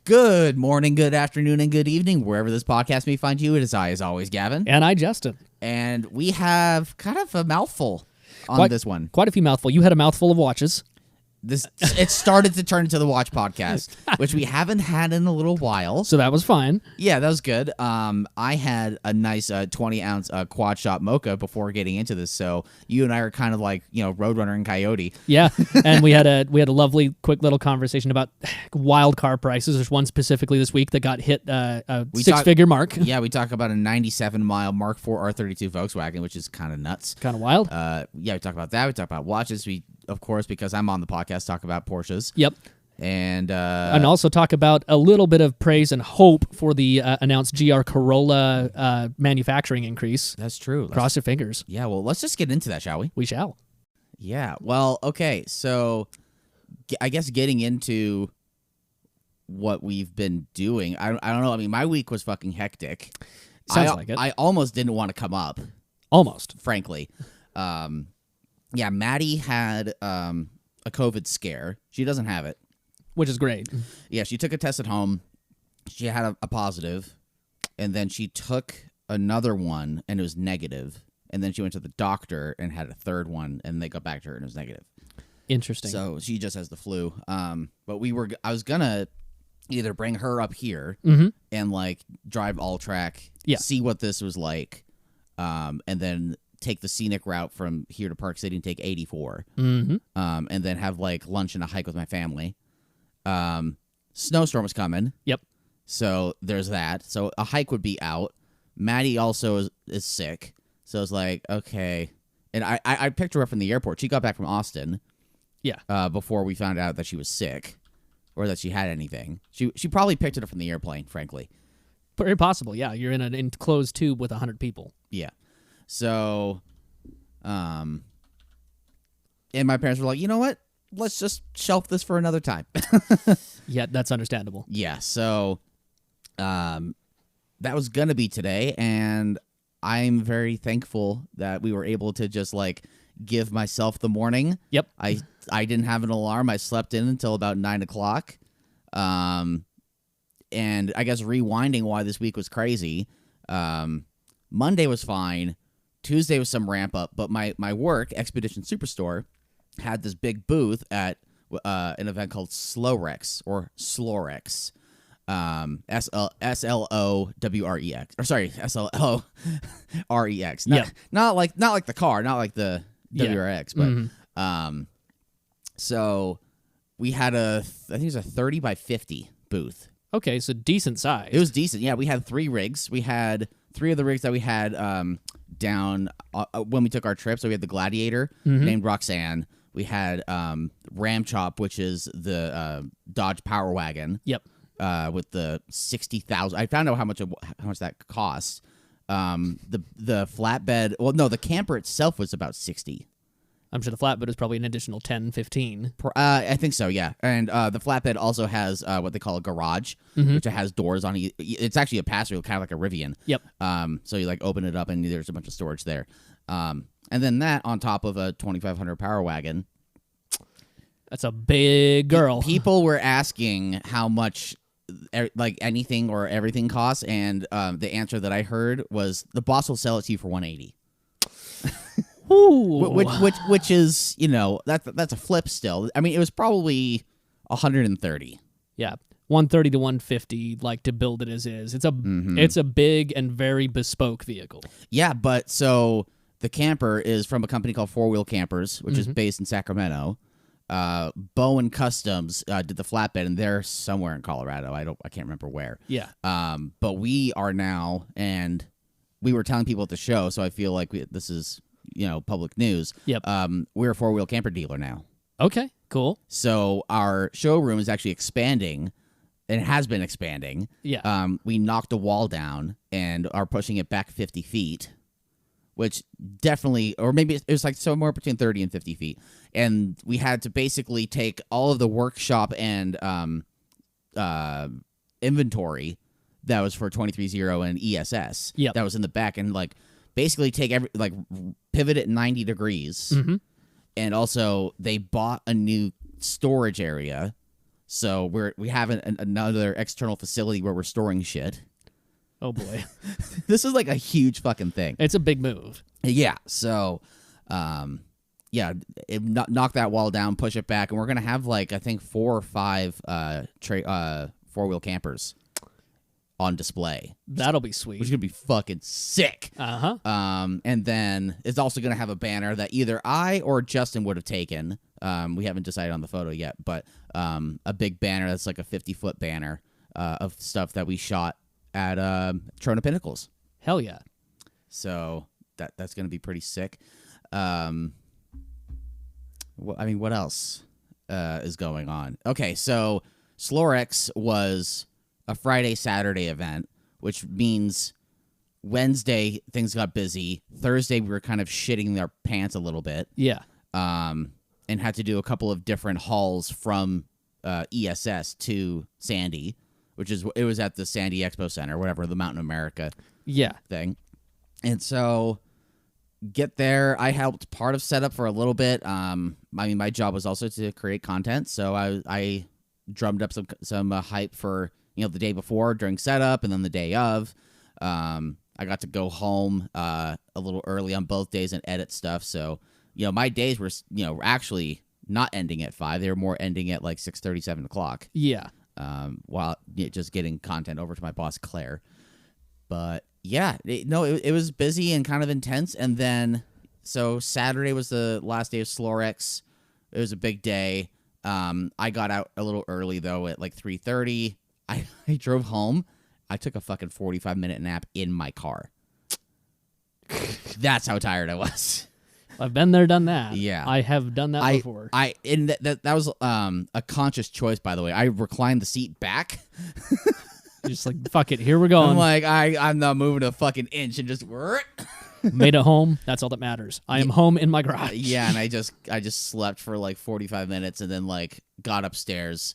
Good morning, good afternoon, and good evening, wherever this podcast may find you. It is I, as always, Gavin. And I, Justin. And we have kind of a mouthful on this one. Quite a few mouthful. You had a mouthful of watches. It started to turn into the watch podcast, which we haven't had in a little while. So that was fine. Yeah, that was good. I had a nice 20-ounce quad shot mocha before getting into this, so you and I are kind of like, Roadrunner and Coyote. Yeah, and we had a lovely, quick little conversation about wild car prices. There's one specifically this week that got hit a six-figure mark. Yeah, we talk about a 97-mile Mark IV R32 Volkswagen, which is kind of nuts. Kind of wild. Yeah, we talk about that. We talk about watches. We, of course, because I'm on the podcast, talk about Porsches. Yep. And also talk about a little bit of praise and hope for the announced GR Corolla manufacturing increase. That's true. Cross your fingers. Yeah, well, let's just get into that, shall we? We shall. Yeah, well, okay, so I guess getting into what we've been doing, I don't know, I mean, my week was fucking hectic. Sounds like it. I almost didn't want to come up. Almost. Frankly. Yeah, Maddie had a COVID scare. She doesn't have it. Which is great. Yeah, she took a test at home. She had a positive, and then she took another one, and it was negative. And then she went to the doctor and had a third one, and they got back to her, and it was negative. Interesting. So she just has the flu. But I was gonna either bring her up here and like drive all track, see what this was like, and then take the scenic route from here to Park City and take 84, and then have like lunch and a hike with my family. Snowstorm was coming. Yep. So there's that. So a hike would be out. Maddie also is sick. So I was like, okay. And I picked her up from the airport. She got back from Austin. Yeah. Before we found out that she was sick or that she had anything. She probably picked it up from the airplane, frankly. Very possible, yeah. You're in an enclosed tube with 100 people. Yeah. So, and my parents were like, you know what? Let's just shelf this for another time. Yeah, that's understandable. Yeah, so that was going to be today, and I'm very thankful that we were able to just, like, give myself the morning. Yep. I didn't have an alarm. I slept in until about 9 o'clock. And I guess rewinding why this week was crazy, Monday was fine. Tuesday was some ramp up, but my work, Expedition Superstore, had this big booth at an event called SLOREX, or SLOREX, SLOWREX, or sorry, SLOREX. Not like the car, not like the WRX, but so we had I think it was a 30 by 50 booth. Okay, so decent size. It was decent. Yeah, we had 3 rigs. We had 3 of the rigs that we had down when we took our trip. So we had the Gladiator, named Roxanne. We had Ram Chop, which is the Dodge Power Wagon. Yep. With the 60,000. I found out how much that costs. The flatbed. Well, no, the camper itself was about 60. I'm sure the flatbed is probably an additional 10, 15. I think so, yeah. And the flatbed also has what they call a garage, which has doors on it. It's actually a pass-through, kind of like a Rivian. Yep. So you like open it up, and there's a bunch of storage there. And then that on top of a 2,500 Power Wagon. That's a big girl. People were asking how much, like, anything or everything costs, and the answer that I heard was the boss will sell it to you for $180. Ooh. Which is, that's a flip still. I mean, it was probably $130. Yeah, $130 to $150, like, to build it as is. It's a big and very bespoke vehicle. Yeah, but so the camper is from a company called 4-Wheel Campers, which is based in Sacramento. Bowen Customs did the flatbed, and they're somewhere in Colorado. I can't remember where. Yeah. But we are now, and we were telling people at the show, so I feel like this is public news. Yep. We're a 4-wheel camper dealer now. Okay, cool. So our showroom is actually expanding, and it has been expanding. Yeah. We knocked a wall down and are pushing it back 50 feet, which definitely, or maybe it was like somewhere between 30 and 50 feet. And we had to basically take all of the workshop and inventory that was for 23-0 and ESS that was in the back, and like basically take pivot it 90 degrees. And also they bought a new storage area. So we have another external facility where we're storing shit. Oh boy, This is like a huge fucking thing. it's a big move. Yeah. So, knock that wall down, push it back, and we're gonna have like I think 4 or 5 4-wheel campers on display, That'll be which is sweet. gonna be fucking sick. And then it's also gonna have a banner that either I or Justin would have taken. We haven't decided on the photo yet, but a big banner that's like a 50-foot banner of stuff that we shot at Trona Pinnacles. Hell yeah. So that's gonna be pretty sick. What else is going on? Okay, so SLOREX was a Friday-Saturday event, which means Wednesday things got busy. Thursday we were kind of shitting our pants a little bit. Yeah. And had to do a couple of different hauls from ESS to Sandy, it was at the Sandy Expo Center, whatever, the Mountain America Yeah. thing. And so get there. I helped part of setup for a little bit. My job was also to create content, so I drummed up some hype for the day before during setup, and then the day of. I got to go home a little early on both days and edit stuff. So my days were actually not ending at 5; they were more ending at like 6:30, 7 o'clock. Yeah. While just getting content over to my boss Claire. But yeah, it was busy and kind of intense. And then, so Saturday was the last day of SLOREX. It was a big day. I got out a little early, though, at like 3:30. I drove home. I took a fucking 45-minute nap in my car. That's how tired I was. I've been there, done that. Yeah. I have done that before. That was a conscious choice, by the way. I reclined the seat back. Just like, fuck it, here we're going. I'm like, I'm not moving a fucking inch, and just Made it home. That's all that matters. I am home in my garage. Yeah, and I just slept for like 45 minutes, and then like got upstairs,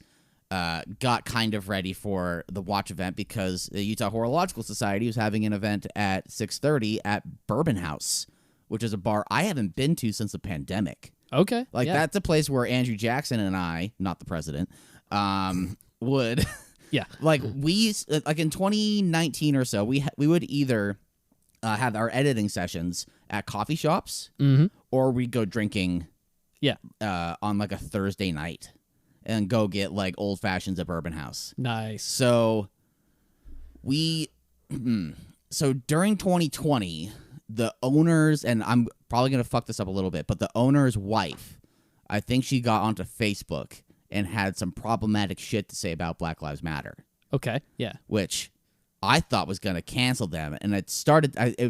got kind of ready for the watch event because the Utah Horological Society was having an event at 6:30 at Bourbon House, which is a bar I haven't been to since the pandemic. Okay. Like, yeah. that's a place where Andrew Jackson and I, not the president, would... Yeah. Like, like in 2019 or so, we would either have our editing sessions at coffee shops, or we'd go drinking on like a Thursday night and go get like old fashions at Bourbon House. Nice. So so during 2020, the owners, and I'm probably going to fuck this up a little bit, but the owner's wife, I think she got onto Facebook and had some problematic shit to say about Black Lives Matter. Okay, yeah. Which I thought was going to cancel them, and it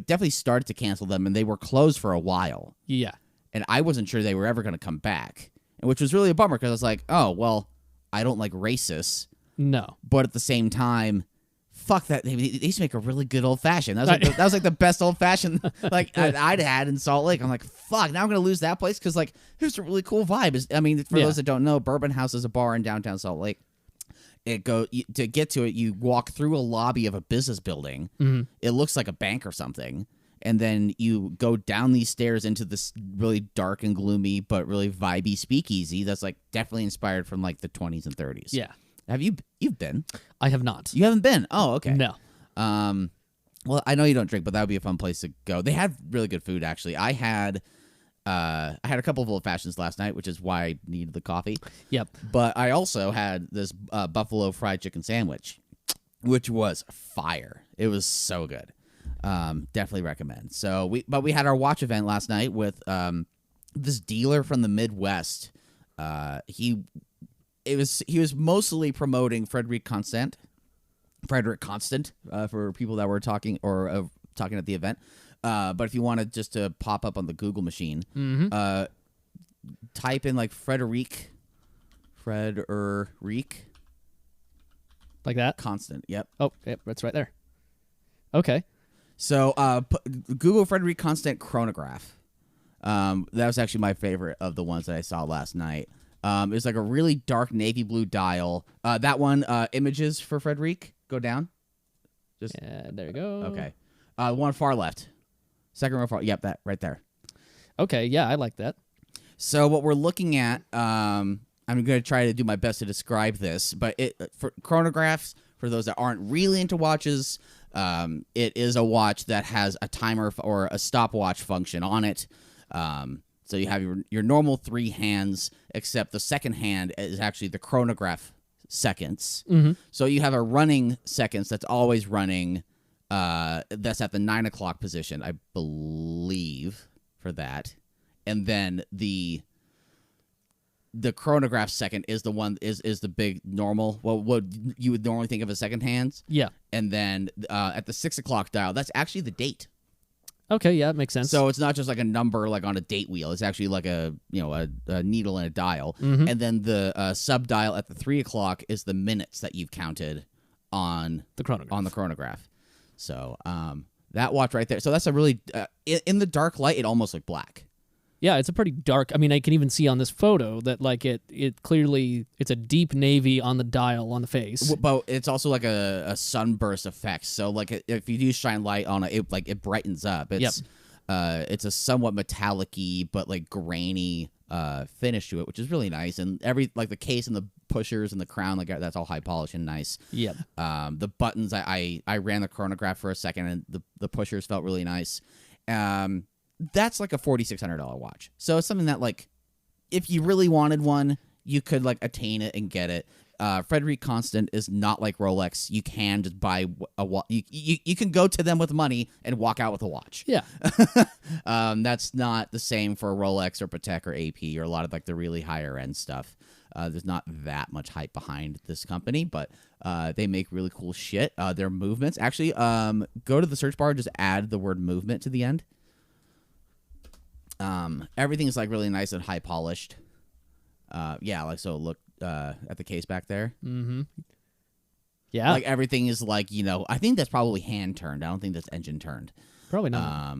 definitely started to cancel them, and they were closed for a while. Yeah. And I wasn't sure they were ever going to come back, which was really a bummer, because I was like, oh, well, I don't like racists. No. But at the same time, fuck that. They used to make a really good old-fashioned. That was like the best old-fashioned like I'd had in Salt Lake. I'm like, fuck, now I'm going to lose that place, because like, here's a really cool vibe. I mean, for those that don't know, Bourbon House is a bar in downtown Salt Lake. To get to it, you walk through a lobby of a business building. It looks like a bank or something. And then you go down these stairs into this really dark and gloomy but really vibey speakeasy that's like definitely inspired from like the 20s and 30s. Yeah. Have you've been? I have not. You haven't been? Oh, okay. No. Well, I know you don't drink, but that would be a fun place to go. They had really good food, actually. I had a couple of old fashions last night, which is why I needed the coffee. Yep. But I also had this buffalo fried chicken sandwich, which was fire. It was so good. Definitely recommend. So we had our watch event last night with this dealer from the Midwest. He was mostly promoting Frederic Constant for people that were talking at the event. But if you wanted just to pop up on the Google machine, type in like Frederic, like that. Constant. Yep. Oh, yep, that's right there. Okay. So Google Frederic Constant chronograph. That was actually my favorite of the ones that I saw last night. It's like a really dark navy blue dial. That one, images for Frederic, go down. There you go. Okay. One far left. Second row far. Yep, that right there. Okay, yeah, I like that. So what we're looking at, I'm going to try to do my best to describe this, but for chronographs, for those that aren't really into watches, it is a watch that has a timer or a stopwatch function on it. So you have your normal 3 hands, except the second hand is actually the chronograph seconds. Mm-hmm. So you have a running seconds that's always running. That's at the 9 o'clock position, I believe, for that. And then the chronograph second is the one is the big normal, what you would normally think of as second hands. Yeah. And then at the 6 o'clock dial, that's actually the date. Okay, yeah, it makes sense. So it's not just like a number like on a date wheel. It's actually like a needle and a dial. Mm-hmm. And then the sub dial at the 3 o'clock is the minutes that you've counted on the chronograph. So that watch right there. So that's a really in the dark light, it almost looked black. Yeah, it's a pretty dark. I mean, I can even see on this photo that like it clearly it's a deep navy on the dial on the face. But it's also like a sunburst effect. So like if you do shine light on it, it brightens up. It's it's a somewhat metallic-y but like grainy finish to it, which is really nice. And like the case and the pushers and the crown, like that's all high polish and nice. Yep. The buttons, I ran the chronograph for a second, and the pushers felt really nice. That's like a $4,600 watch. So it's something that, like, if you really wanted one, you could like attain it and get it. Frederic Constant is not like Rolex. You can just buy a watch. You can go to them with money and walk out with a watch. Yeah. That's not the same for Rolex or Patek or AP or a lot of like the really higher end stuff. There's not that much hype behind this company, but they make really cool shit. Their movements, actually, go to the search bar, just add the word movement to the end. Everything's like really nice and high polished. Yeah, like so. Look at the case back there. Mm-hmm. Yeah, like everything is like, I think that's probably hand turned. I don't think that's engine turned. Probably not.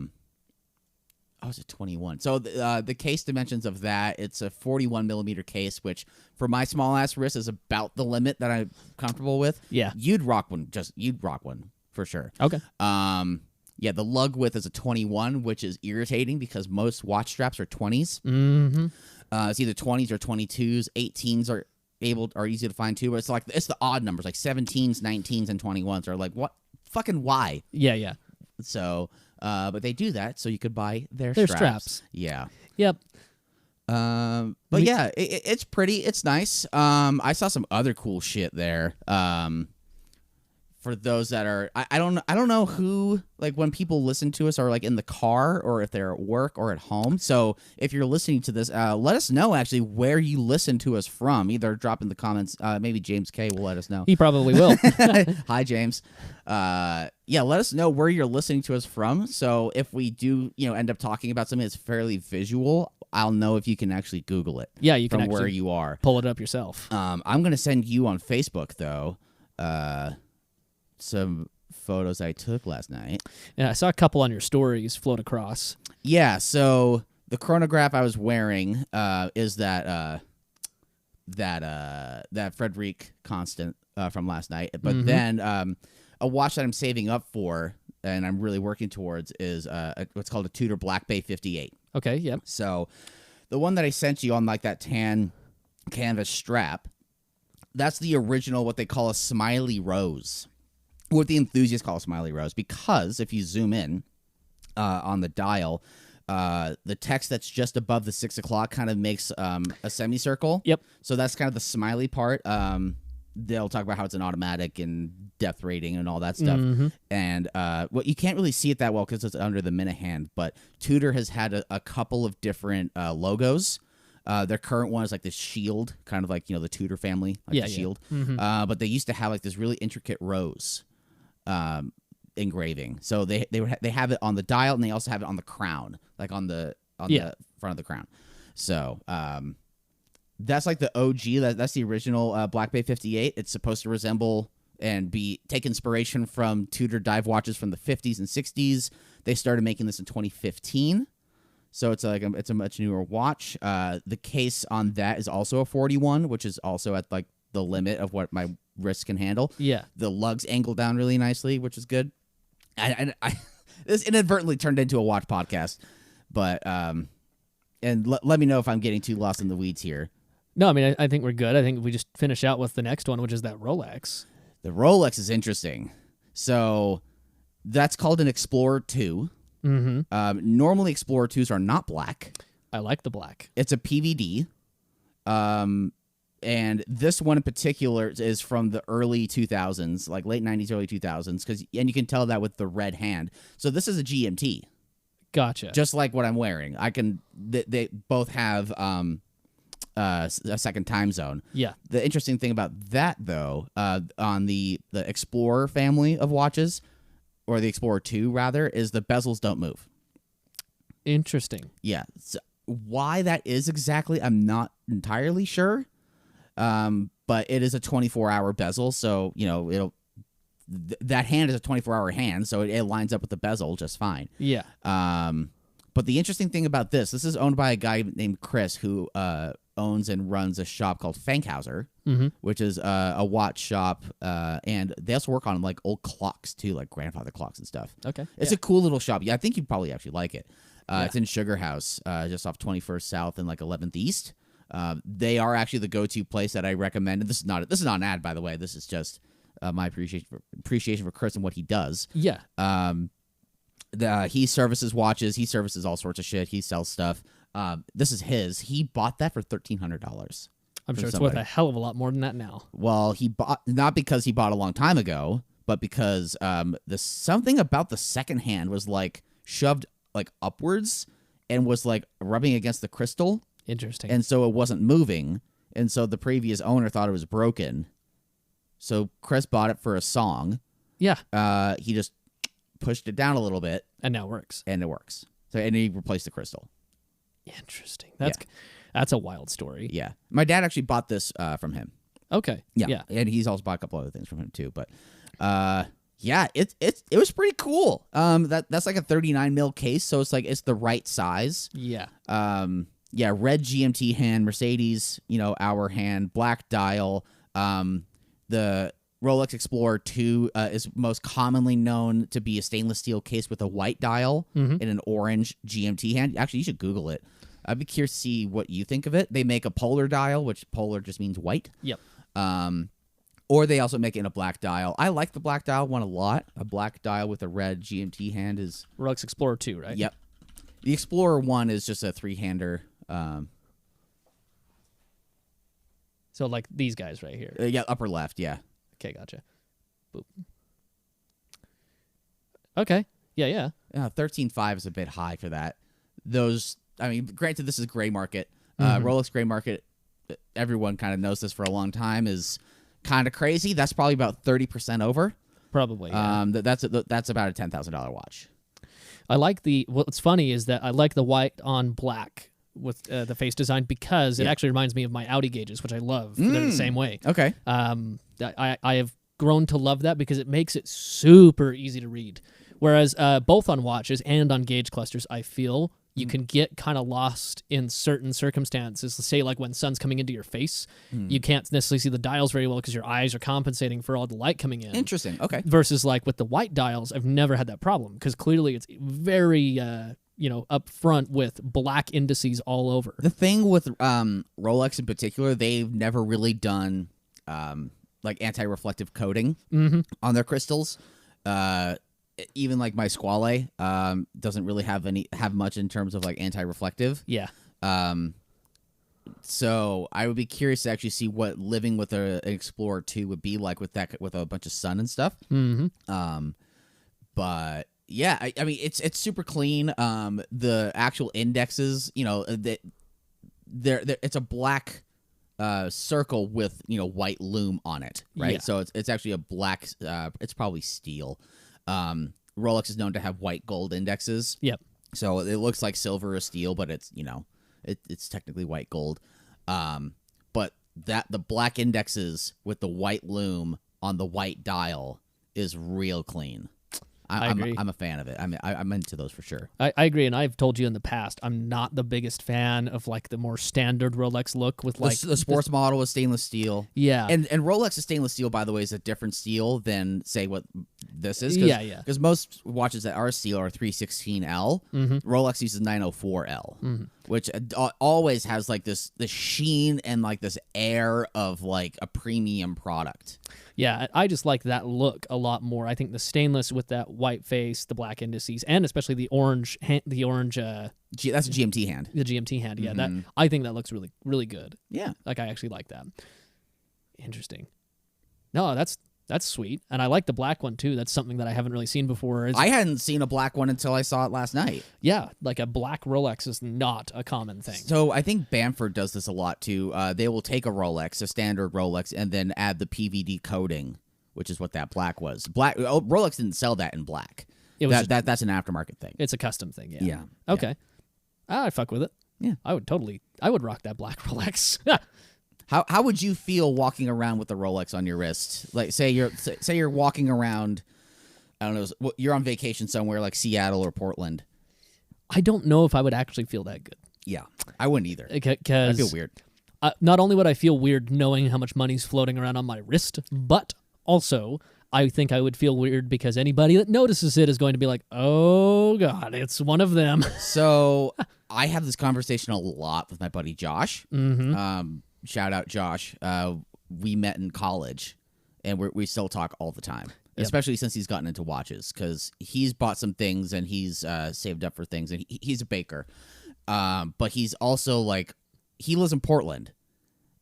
Oh, it's a 21. So the case dimensions of that, it's a 41 millimeter case, which for my small ass wrist is about the limit that I'm comfortable with. Yeah, you'd rock one for sure. Okay. Yeah, the lug width is a 21, which is irritating because most watch straps are 20s. Mm-hmm. It's either 20s or 22s. 18s are easy to find too, but it's the odd numbers, like 17s, 19s, and 21s are like, what? Fucking why? Yeah. So, but they do that so you could buy their straps. Yeah. Yep. But yeah, it's pretty. It's nice. I saw some other cool shit there. For those that are, I don't know who, like, when people listen to us are like in the car or if they're at work or at home. So if you're listening to this, let us know actually where you listen to us from. Either drop in the comments. Maybe James K will let us know. He probably will. Hi, James. Yeah, let us know where you're listening to us from. So if we do, end up talking about something that's fairly visual, I'll know if you can actually Google it. Yeah, you can from where you are. Pull it up yourself. I'm gonna send you on Facebook though. Some photos I took last night. Yeah, I saw a couple on your stories float across. Yeah, so the chronograph I was wearing is that Frederic Constant from last night. But then a watch that I'm saving up for and I'm really working towards is what's called a Tudor Black Bay 58. Okay, yep. So the one that I sent you on like that tan canvas strap, that's the original, what they call a smiley rose. What the enthusiasts call a smiley rose, because if you zoom in on the dial, the text that's just above the 6 o'clock kind of makes a semicircle. Yep. So that's kind of the smiley part. They'll talk about how it's an automatic and depth rating and all that stuff. Mm-hmm. And you can't really see it that well because it's under the minute hand, but Tudor has had a couple of different logos. Their current one is like this shield, kind of like, the Tudor family, like the shield. Mm-hmm. But they used to have like this really intricate rose engraving. So they have it on the dial, and they also have it on the crown, like on the front of the crown. So that's like the OG. That's the original Black Bay 58. It's supposed to resemble and take inspiration from Tudor dive watches from the 50s and 60s. They started making this in 2015. So it's a much newer watch. The case on that is also a 41, which is also at like the limit of what my wrist can handle. Yeah. The lugs angle down really nicely, which is good. I this inadvertently turned into a watch podcast, but and let me know if I'm getting too lost in the weeds here. No, I mean, I think we're good. I think we just finish out with the next one, which is that Rolex. The Rolex is interesting. So that's called an Explorer 2. Normally, Explorer 2s are not black. I like the black. It's a PVD. And this one in particular is from the early 2000s, like late 90s, early 2000s, and you can tell that with the red hand. So this is a GMT. Gotcha. Just like what I'm wearing. They both have a second time zone. Yeah. The interesting thing about that, though, on the Explorer family of watches, or the Explorer 2, rather, is the bezels don't move. Interesting. Yeah. So why that is exactly, I'm not entirely sure. But it is a 24-hour bezel, so, that hand is a 24-hour hand, so it lines up with the bezel just fine. Yeah. But the interesting thing about this is owned by a guy named Chris who owns and runs a shop called Fankhauser, which is a watch shop, and they also work on like old clocks too, like grandfather clocks and stuff. Okay. It's a cool little shop. Yeah, I think you'd probably actually like it. It's in Sugar House, just off 21st South and like 11th East. They are actually the go-to place that I recommend. And this is not an ad, by the way. This is just my appreciation for Chris and what he does. Yeah. He services watches. He services all sorts of shit. He sells stuff. This is his. He bought that for $1,300. I'm sure it's worth a hell of a lot more than that now. Well, he bought not because he bought a long time ago, but because something about the second hand was like shoved like upwards and was like rubbing against the crystal. Interesting. And so it wasn't moving, and so the previous owner thought it was broken. So Chris bought it for a song. Yeah. He just pushed it down a little bit, and now it works. And it works. So and he replaced the crystal. Interesting. That's a wild story. Yeah. My dad actually bought this from him. Okay. Yeah. And he's also bought a couple other things from him too. But it was pretty cool. That's like a 39 mil case, so it's the right size. Yeah. Yeah, red GMT hand, Mercedes, hour hand, black dial. The Rolex Explorer 2 is most commonly known to be a stainless steel case with a white dial and an orange GMT hand. Actually, you should Google it. I'd be curious to see what you think of it. They make a polar dial, which polar just means white. Yep. Or they also make it in a black dial. I like the black dial one a lot. A black dial with a red GMT hand is... Rolex Explorer 2, right? Yep. The Explorer 1 is just a three-hander... So like these guys right here. Yeah, upper left, yeah. Okay, gotcha. Boop. Okay. Yeah. 13.5 is a bit high for that. Granted, this is gray market. Rolex gray market, everyone kind of knows this for a long time, is kind of crazy. That's probably about 30% over. Probably. Yeah. That's about a $10,000 watch. I like what's funny is that I like the white on black with the face design because it actually reminds me of my Audi gauges, which I love. They're the same way. Okay. I have grown to love that because it makes it super easy to read. Whereas both on watches and on gauge clusters, I feel you can get kind of lost in certain circumstances. Say like when sun's coming into your face, you can't necessarily see the dials very well because your eyes are compensating for all the light coming in. Interesting. Okay. Versus like with the white dials, I've never had that problem because clearly it's very up front with black indices all over. The thing with Rolex in particular, they've never really done like anti-reflective coating on their crystals. Even like my Squale doesn't really have much in terms of like anti-reflective. Yeah. So I would be curious to actually see what living with an Explorer 2 would be like with a bunch of sun and stuff. But yeah, I mean it's super clean. The actual indexes, it's a black circle with white lume on it, right? Yeah. So it's actually a black. It's probably steel. Rolex is known to have white gold indexes. Yep. So it looks like silver or steel, but it's it's technically white gold. But the black indexes with the white lume on the white dial is real clean. I agree. I'm a fan of it. I'm into those for sure. I agree, and I've told you in the past, I'm not the biggest fan of like the more standard Rolex look with like the sports model is stainless steel. Yeah, and Rolex stainless steel, by the way, is a different steel than say what this is. Yeah, yeah. Because most watches that are steel are 316L. Rolex uses 904L, which always has like this sheen and like this air of like a premium product. Yeah, I just like that look a lot more. I think the stainless with that white face, the black indices, and especially the orange, that's a GMT hand. The GMT hand, yeah. That I think that looks really, really good. Yeah, like I actually like that. Interesting. No, that's sweet, and I like the black one too. That's something that I haven't really seen before. I hadn't seen a black one until I saw it last night. Yeah, like a black Rolex is not a common thing. So I think Bamford does this a lot too. They will take a Rolex, a standard Rolex, and then add the PVD coating, which is what that black was. Rolex didn't sell that in black. That's an aftermarket thing. It's a custom thing. Yeah. Yeah. Okay. Yeah. I fuck with it. Yeah. I would rock that black Rolex. How would you feel walking around with a Rolex on your wrist? Like, say you're walking around, I don't know, you're on vacation somewhere like Seattle or Portland. I don't know if I would actually feel that good. Yeah, I wouldn't either. Because I feel weird. Not only would I feel weird knowing how much money's floating around on my wrist, but also I think I would feel weird because anybody that notices it is going to be like, oh God, it's one of them. So I have this conversation a lot with my buddy Josh. Shout out Josh. We met in college, and we still talk all the time, especially since he's gotten into watches because he's bought some things and he's saved up for things, and he's a baker. But he's also like, he lives in Portland,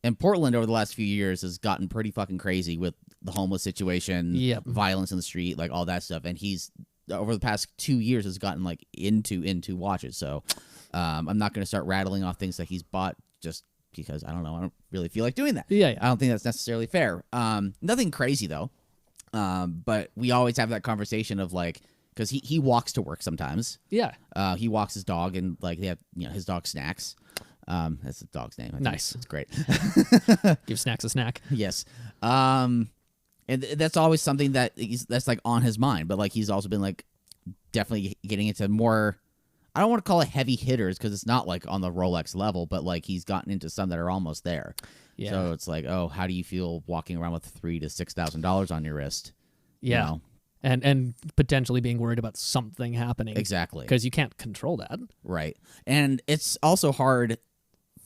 and Portland over the last few years has gotten pretty fucking crazy with the homeless situation, violence in the street, like all that stuff. And he's over the past 2 years has gotten like into watches. So I'm not going to start rattling off things that he's bought just because I don't really feel like doing that. Yeah. I don't think that's necessarily fair. Nothing crazy though. But we always have that conversation of like, because he walks to work sometimes. Yeah. He walks his dog, and like they have his dog Snacks. That's the dog's name. Nice. It's great. Give Snacks a snack. Yes. And that's always something that's like on his mind. But like he's also been like definitely getting into more. I don't want to call it heavy hitters because it's not like on the Rolex level, but like he's gotten into some that are almost there. Yeah. So it's like, oh, how do you feel walking around with $3,000 to $6,000 on your wrist? Yeah. You know? And potentially being worried about something happening. Exactly. Because you can't control that. Right. And it's also hard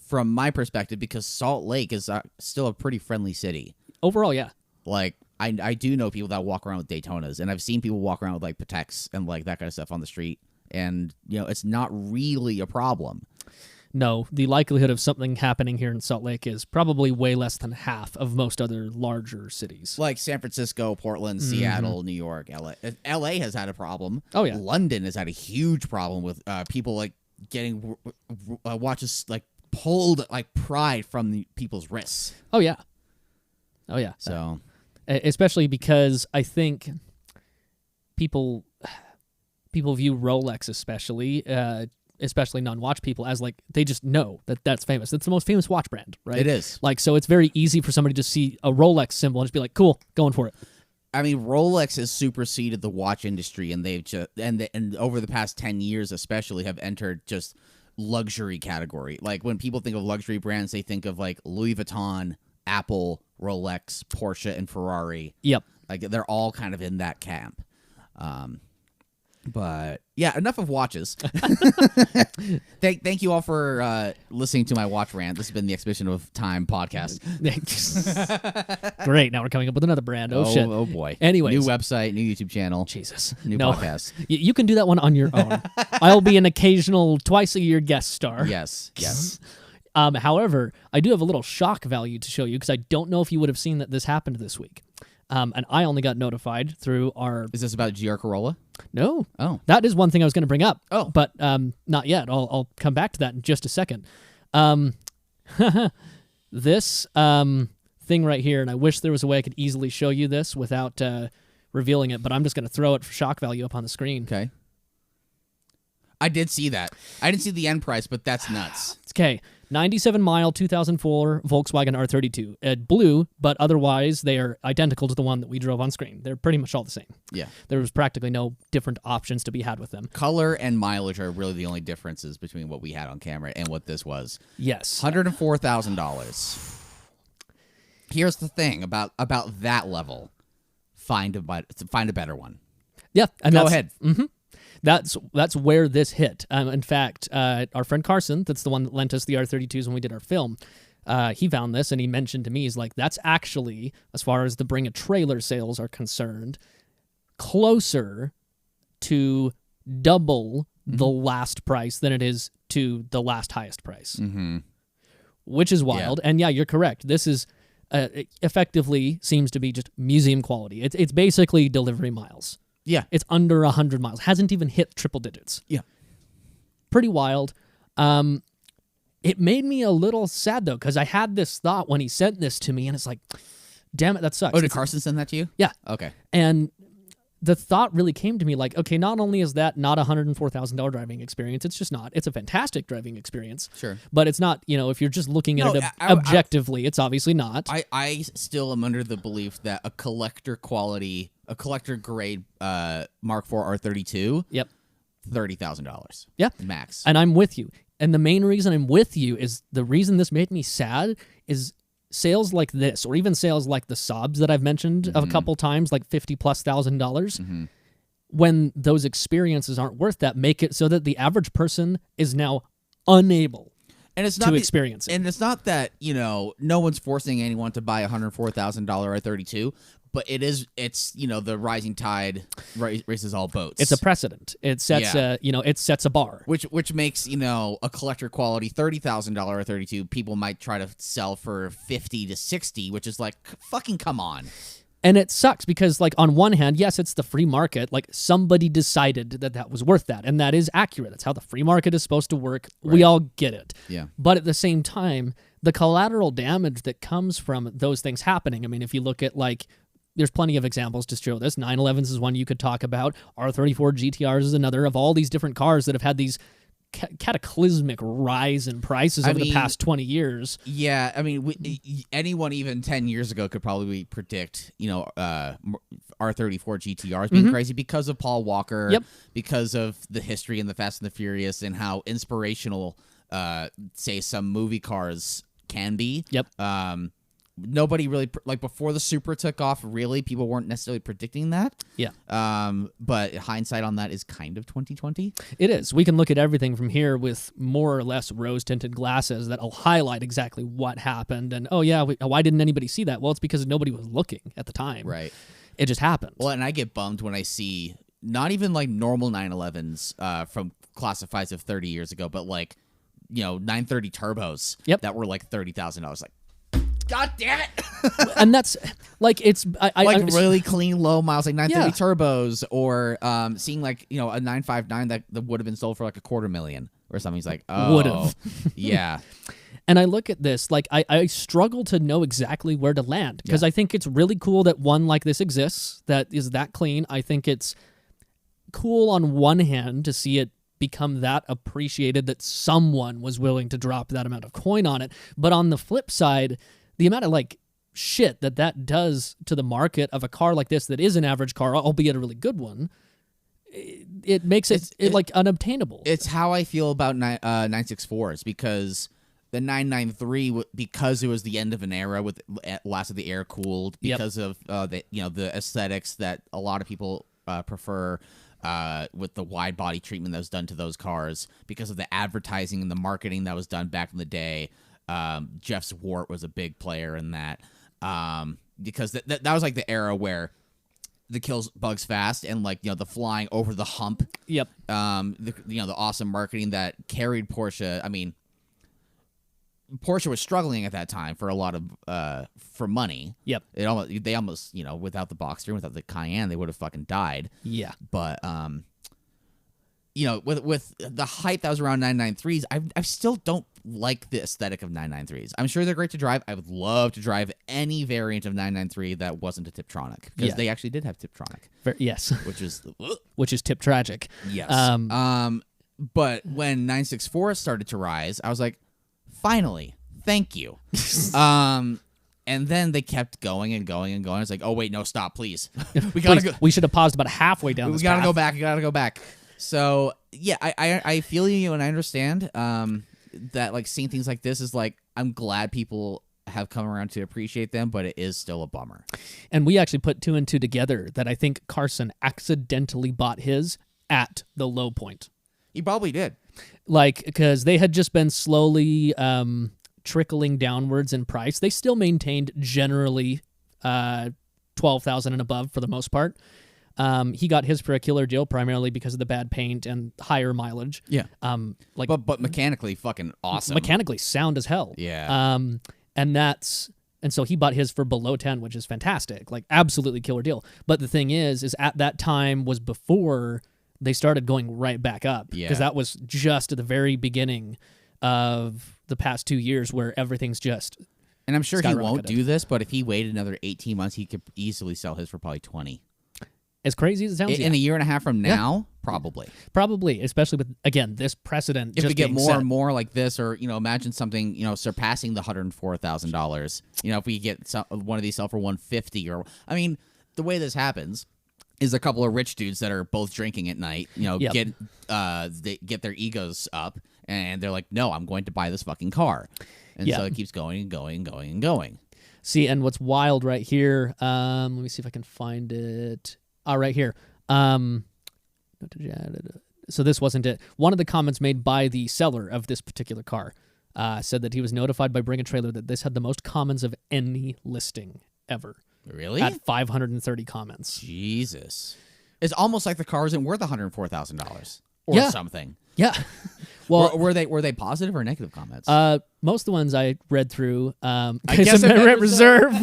from my perspective because Salt Lake is still a pretty friendly city. Overall, yeah. Like, I do know people that walk around with Daytonas, and I've seen people walk around with like Pateks and like that kind of stuff on the street. And, it's not really a problem. No, the likelihood of something happening here in Salt Lake is probably way less than half of most other larger cities. Like San Francisco, Portland, Seattle, New York, LA. LA has had a problem. Oh, yeah. London has had a huge problem with people like getting watches like pulled like pried from the people's wrists. Oh, yeah. Oh, yeah. So, especially because I think people view Rolex especially non-watch people as like they just know that's famous. It's the most famous watch brand, right? It is. Like, so it's very easy for somebody to see a Rolex symbol and just be like, cool, going for it. I mean, Rolex has superseded the watch industry, and they've just and over the past 10 years especially have entered just luxury category. Like when people think of luxury brands, they think of like Louis Vuitton, Apple, Rolex, Porsche, and Ferrari. Yep. Like they're all kind of in that camp. But yeah, enough of watches. Thank you all for listening to my watch rant. This has been the Exhibition of Time podcast. Great. Now we're coming up with another brand. Oh shit. Oh boy. Anyways. New website, new YouTube channel. Jesus. New podcast. You can do that one on your own. I'll be an occasional twice-a-year guest star. Yes. However, I do have a little shock value to show you because I don't know if you would have seen that this happened this week. And I only got notified through our... Is this about GR Corolla? No. Oh. That is one thing I was going to bring up. Oh. But not yet. I'll come back to that in just a second. This thing right here, and I wish there was a way I could easily show you this without revealing it, but I'm just going to throw it for shock value up on the screen. Okay. I did see that. I didn't see the end price, but that's nuts. Okay. 97-mile 2004 Volkswagen R32. Blue, but otherwise they are identical to the one that we drove on screen. They're pretty much all the same. Yeah. There was practically no different options to be had with them. Color and mileage are really the only differences between what we had on camera and what this was. Yes. $104,000. Here's the thing about that level. Find a better one. Yeah. And Go ahead. Mm-hmm. That's where this hit. In fact, our friend Carson, that's the one that lent us the R32s when we did our film, he found this and he mentioned to me, he's like, that's actually, as far as the bring a trailer sales are concerned, closer to double the last price than it is to the last highest price, which is wild. Yeah. And yeah, you're correct. This is effectively seems to be just museum quality. It's basically delivery miles. Yeah. It's under 100 miles. Hasn't even hit triple digits. Yeah. Pretty wild. It made me a little sad, though, because I had this thought when he sent this to me, and it's like, damn it, that sucks. Oh, did Carson send that to you? Yeah. Okay. And the thought really came to me like, okay, not only is that not a $104,000 driving experience, it's just not. It's a fantastic driving experience. Sure. But it's not, if you're just looking at it objectively, it's obviously not. I still am under the belief that a collector grade Mark IV R32, Yep. $30,000. Yeah. Max. And I'm with you. And the main reason I'm with you is the reason this made me sad is sales like this, or even sales like the Saabs that I've mentioned a couple times, like $50,000+, when those experiences aren't worth that, make it so that the average person is now unable to experience it. And it's not that, no one's forcing anyone to buy a $104,000 R32, but it's the rising tide raises all boats. It's a precedent. It sets it sets a bar. Which makes, a collector quality $30,000 R32 people might try to sell for 50 to 60, which is like, fucking come on. And it sucks because, like, on one hand, yes, it's the free market. Like, somebody decided that was worth that, and that is accurate. That's how the free market is supposed to work. Right. We all get it. Yeah. But at the same time, the collateral damage that comes from those things happening. I mean, if you look at, like, there's plenty of examples to show this. 911s is one you could talk about. R34 GTRs is another, of all these different cars that have had these cataclysmic rise in prices over the past 20 years. Yeah, I mean, anyone even 10 years ago could probably predict, R34 GTRs being crazy because of Paul Walker, because of the history in the Fast and the Furious, and how inspirational, say, some movie cars can be. Yep. Nobody really, before the Supra took off, really, people weren't necessarily predicting that. Yeah. But hindsight on that is kind of 2020. It is. We can look at everything from here with more or less rose-tinted glasses that'll highlight exactly what happened. And, why didn't anybody see that? Well, it's because nobody was looking at the time. Right. It just happened. Well, and I get bummed when I see not even, normal 911s from classifieds of 30 years ago, but, 930 turbos that were, $30,000. God damn it! And that's it's really clean low miles, 930 turbos, or seeing a 959 that would have been sold for $250,000 or something. He's like, oh, would have, yeah. And I look at this I struggle to know exactly where to land because I think it's really cool that one like this exists that is that clean. I think it's cool on one hand to see it become that appreciated that someone was willing to drop that amount of coin on it, but on the flip side, the amount of shit that does to the market of a car like this that is an average car, albeit a really good one, it makes it unobtainable. It's how I feel about 964s, because the 993, because it was the end of an era with last of the air cooled, because of the aesthetics that a lot of people prefer. With the wide body treatment that was done to those cars, because of the advertising and the marketing that was done back in the day. Jeff Zwart was a big player in that, because that was the era where the kills bugs fast and the flying over the hump. Yep. The awesome marketing that carried Porsche. I mean, Porsche was struggling at that time for a lot of for money. Yep. They almost without the Boxster, without the Cayenne, they would have fucking died. Yeah. But with the hype that was around 993s, I still don't like the aesthetic of 993s. I'm sure they're great to drive. I would love to drive any variant of 993 that wasn't a Tiptronic, because they actually did have Tiptronic. Yes. Which is Tip tragic. Yes. But when 964 started to rise, I was like, finally, thank you. And then they kept going and going and going. It's like, oh wait, no, stop, please. We gotta go. We should have paused about halfway down. We this gotta path. go back. We gotta go back. So yeah, I feel you and I understand that like seeing things like this is like I'm glad people have come around to appreciate them, but it is still a bummer. And we actually put 2 and 2 together that I think Carson accidentally bought his at the low point. He probably did. Like, because they had just been slowly trickling downwards in price. They still maintained generally $12,000 and above for the most part. He got his for a killer deal primarily because of the bad paint and higher mileage. Yeah. Like, But mechanically fucking awesome. Mechanically sound as hell. Yeah. And so he bought his for below 10, which is fantastic. Like, absolutely killer deal. But the thing is at that time was before they started going right back up. Yeah. Because that was just at the very beginning of the past 2 years where everything's just And I'm sure he won't skyrocketed. do this, but if he waited another 18 months, he could easily sell his for probably 20. as crazy as it sounds. In a year and a half from now, probably. Probably, especially with, again, this precedent. If just we get being more set. and more like this, or imagine something surpassing the $104,000. If we get one of these sell for $150, or I mean, the way this happens is a couple of rich dudes that are both drinking at night. Yep. They get their egos up, and they're like, "No, I'm going to buy this fucking car," and Yeah. so it keeps going and going and going and going. See, and what's wild right here, let me see if I can find it. Right here. So this wasn't it. One of the comments made by the seller of this particular car said that he was notified by Bring a Trailer that this had the most comments of any listing ever. Really? At 530 comments. Jesus. It's almost like the car isn't worth $104,000 or Yeah. something. Yeah. Well, were they positive or negative comments? most of the ones I read through, I case guess of I merit bet reserve.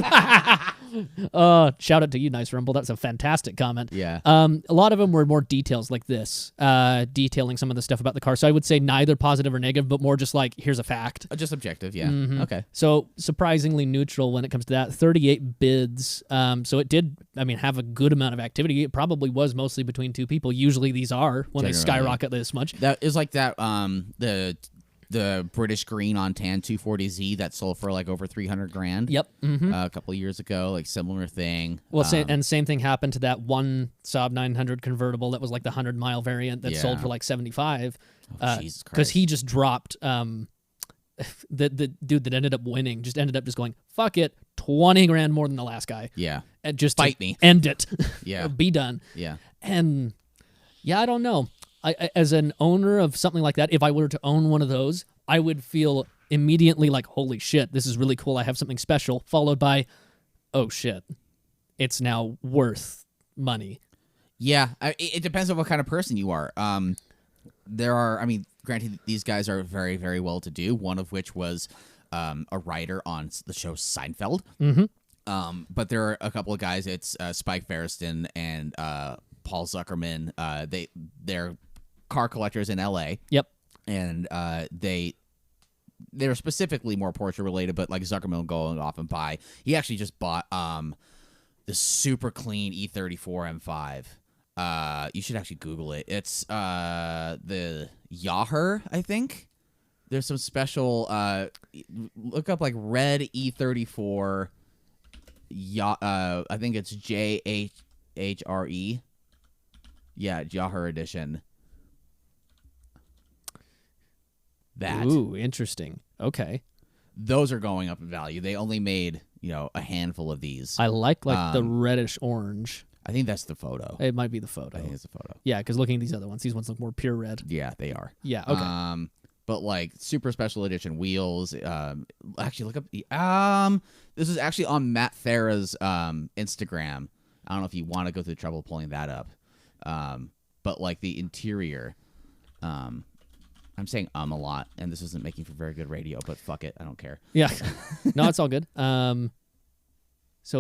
Shout out to you, Nice Rumble. That's a fantastic comment. Yeah. A lot of them were more details like this, detailing some of the stuff about the car. So I would say neither positive or negative, but more just like, here's a fact. Just objective, yeah. Mhm. Okay. So surprisingly neutral when it comes to that. 38 bids. So it did, have a good amount of activity. It probably was mostly between 2 people. Usually these are when they Generally. skyrocket this much. That is like that the British green on tan 240Z that sold for like over $300,000. Yep. Mm-hmm. A couple of years ago, like similar thing. Well, same thing happened to that one Saab 900 convertible that was like the 100-mile variant that sold Yeah. for like 75. Jesus Christ. Because he just dropped. The dude that ended up winning just ended up just going, fuck it, 20 grand more than the last guy. Yeah. And just to Fight me. end it. Yeah. Or be done. Yeah. And yeah, I don't know. I as an owner of something like that, if I were to own one of those, I would feel immediately like, holy shit, this is really cool. I have something special, followed by, oh shit, it's now worth money. Yeah. It depends on what kind of person you are. There are, granted, these guys are very, very well to do, one of which was a writer on the show Seinfeld. Mm-hmm. But there are a couple of guys, it's Spike Feresten and Paul Zuckerman. They're car collectors in LA. Yep. And they're specifically more Porsche related, but like Zuckerman will go off and buy. He actually just bought the super clean E34 M5. You should actually Google it. It's the Yahoo, I think. There's some special look up like red E34 I think it's JHRE. Yeah, Yahoo edition. That. Ooh, interesting. Okay. Those are going up in value. They only made, a handful of these. I like the reddish orange. I think that's the photo. It might be the photo. I think it's the photo. Yeah, because looking at these other ones, these ones look more pure red. Yeah, they are. Yeah, okay. But like super special edition wheels. Actually look up this is actually on Matt Thera's Instagram. I don't know if you want to go through the trouble of pulling that up. But like the interior, I'm saying a lot, and this isn't making for very good radio, but fuck it, I don't care. Yeah. No, it's all good. So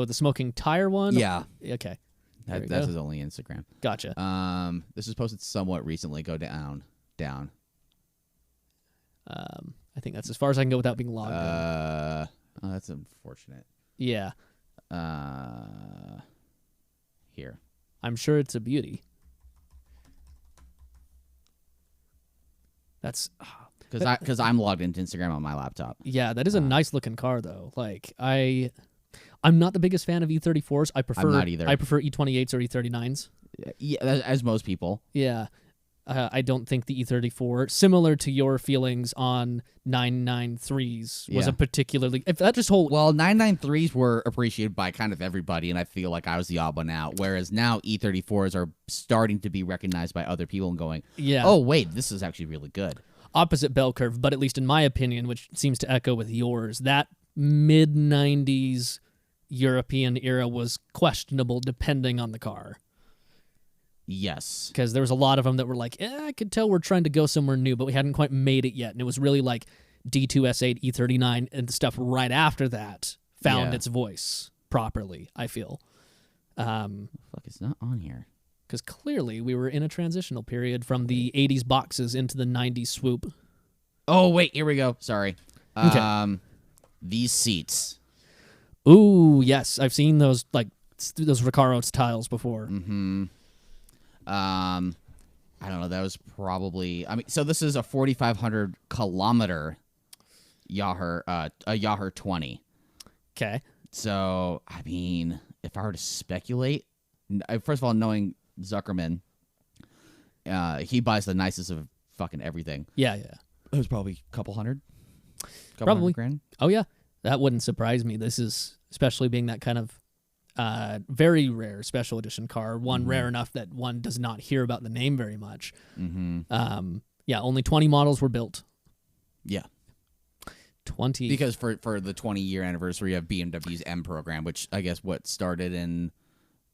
the smoking tire one? Yeah. Okay. There we That's go. his only Instagram. Gotcha. This was posted somewhat recently. Go down. I think that's as far as I can go without being logged in. Oh, that's unfortunate. Yeah. Here. I'm sure it's a beauty. That's because I'm logged into Instagram on my laptop. Yeah, that is a nice looking car though. Like I'm not the biggest fan of E34s. I'm not either. I prefer E28s or E39s. Yeah, as most people. Yeah. I don't think the E34, similar to your feelings on 993s, was a particularly... If that just whole... Well, 993s were appreciated by kind of everybody, and I feel like I was the odd one out, whereas now E34s are starting to be recognized by other people and going, oh, wait, this is actually really good. Opposite bell curve, but at least in my opinion, which seems to echo with yours, that mid-90s European era was questionable depending on the car. Yes. Because there was a lot of them that were like, I could tell we're trying to go somewhere new, but we hadn't quite made it yet. And it was really like D2S8, E39, and the stuff right after that found its voice properly, I feel. Fuck, it's not on here. Because clearly we were in a transitional period from the 80s boxes into the 90s swoop. Oh, wait, here we go. Sorry. Okay. These seats. Ooh, yes. I've seen those, like, those Recaro tiles before. Mm-hmm. I don't know. That was probably. I mean, so this is a 4,500 kilometer Yahoo 20. Okay. So I mean, if I were to speculate, first of all, knowing Zuckerman, he buys the nicest of fucking everything. Yeah. It was probably a couple hundred. Probably. $100,000. Oh yeah, that wouldn't surprise me. This is especially being that kind of. Very rare special edition car. One rare enough that one does not hear about the name very much. Mm-hmm. Yeah, only 20 models were built. Yeah. 20. Because for the 20-year anniversary of BMW's M program, which I guess started with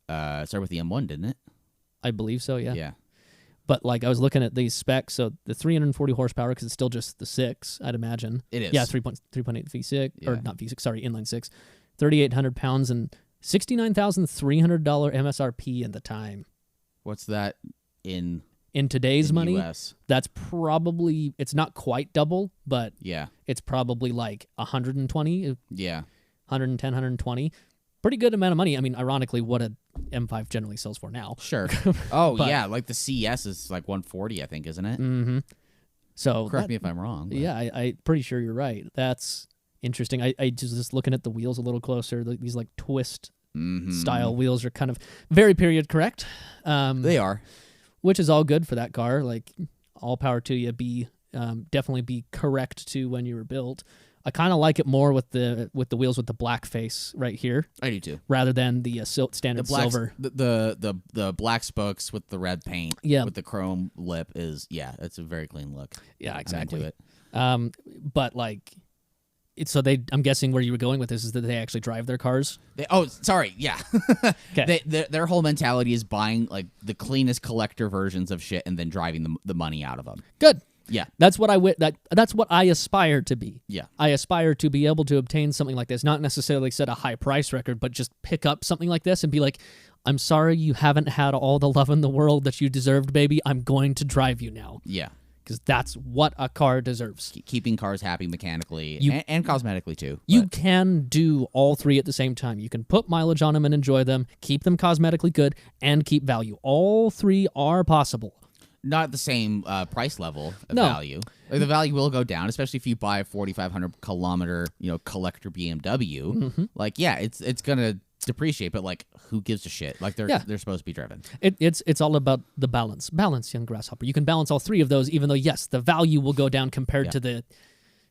the M1, didn't it? I believe so, yeah. Yeah. But like I was looking at these specs, so the 340 horsepower, because it's still just the 6, I'd imagine. It is. Yeah, 3.8 V6, or not V6, sorry, inline 6. 3,800 pounds and $69,300 MSRP at the time. What's that in today's money? US? That's probably, it's not quite double, but yeah, it's probably like 120. Yeah, 110, 120. Pretty good amount of money. I mean, ironically, what a M5 generally sells for now. Sure. Oh yeah, like the CS is like 140, I think, isn't it? Mm-hmm. So correct me if I'm wrong. But. Yeah, I'm pretty sure you're right. That's interesting. I just looking at the wheels a little closer. These like twist style wheels are kind of very period correct. They are, which is all good for that car. Like all power to you. Definitely be correct to when you were built. I kind of like it more with the wheels with the black face right here. I do too. Rather than the standard silver. The black spokes with the red paint. Yeah. With the chrome lip it's a very clean look. Yeah, exactly. I'm into it. But like. I'm guessing where you were going with this is that they actually drive their cars. Yeah. Okay. Their whole mentality is buying like the cleanest collector versions of shit and then driving the money out of them. Good. Yeah. That's what that's what I aspire to be. Yeah. I aspire to be able to obtain something like this, not necessarily set a high price record, but just pick up something like this and be like, I'm sorry you haven't had all the love in the world that you deserved, baby. I'm going to drive you now. Yeah. Because that's what a car deserves. Keeping cars happy mechanically and cosmetically, too. You can do all three at the same time. You can put mileage on them and enjoy them, keep them cosmetically good, and keep value. All three are possible. Not at the same price level of value. Like, the value will go down, especially if you buy a 4,500 kilometer, collector BMW. Mm-hmm. Like, yeah, it's going to depreciate, but like, who gives a shit? Like, they're supposed to be driven. It's all about the balance, young grasshopper. You can balance all three of those, even though yes, the value will go down compared to the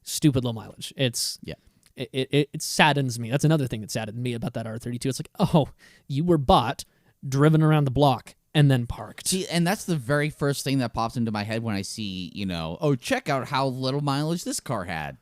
stupid low mileage. It saddens me. That's another thing that saddened me about that R32. It's like, oh, you were bought, driven around the block, and then parked. See, and that's the very first thing that pops into my head when I see, check out how little mileage this car had.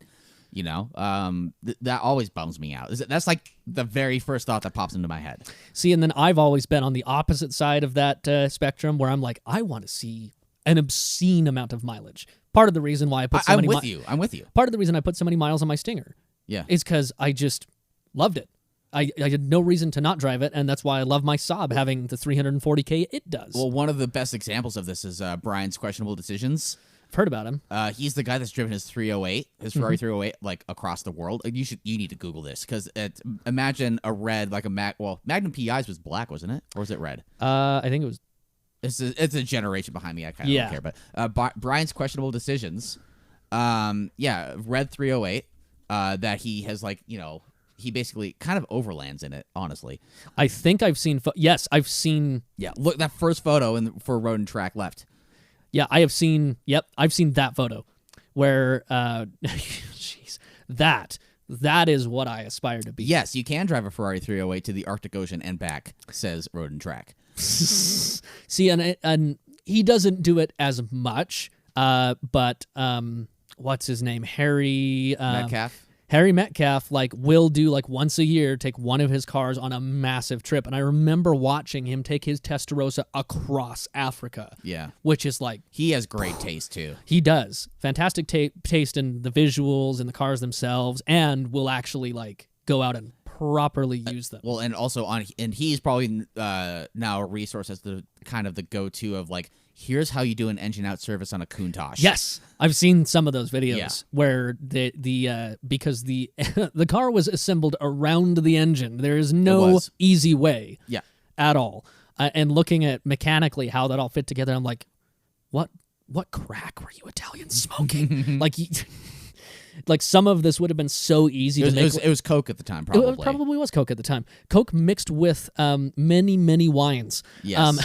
That always bums me out. That's like the very first thought that pops into my head. See, and then I've always been on the opposite side of that spectrum where I'm like, I want to see an obscene amount of mileage. Part of the reason why I put so many I'm with you. Part of the reason I put so many miles on my Stinger is because I just loved it. I had no reason to not drive it, and that's why I love my Saab having the 340K it does. Well, one of the best examples of this is Brian's questionable decisions. I've heard about him. He's the guy that's driven his 308, his Ferrari 308, like across the world. You need to Google this because imagine a red like a Magnum PI's was black, wasn't it, or was it red? I think it was. It's a generation behind me. I kind of don't care, but Brian's questionable decisions. Yeah, red 308. That he has he basically kind of overlands in it. Honestly, I think I've seen. Yes, I've seen. yeah. Look, that first photo for Road and Track left. Yeah, I have seen. Yep, I've seen that photo, where, jeez, that is what I aspire to be. Yes, you can drive a Ferrari 308 to the Arctic Ocean and back. Says Road and Track. See, and he doesn't do it as much. But what's his name? Metcalf. Harry Metcalf will do once a year, take one of his cars on a massive trip. And I remember watching him take his Testarossa across Africa. Yeah. Which is he has great taste too. He does. Fantastic taste in the visuals and the cars themselves, and will actually go out and properly use them. Well, and also and he's probably now a resource as the kind of the go-to of here's how you do an engine out service on a Countach. Yes, I've seen some of those videos where the because the the car was assembled around the engine. There is no easy way, at all. And looking at mechanically how that all fit together, I'm like, what crack were you Italians smoking? Some of this would have been so easy to make. It was Coke at the time, probably. It probably was Coke at the time. Coke mixed with many wines. Yes.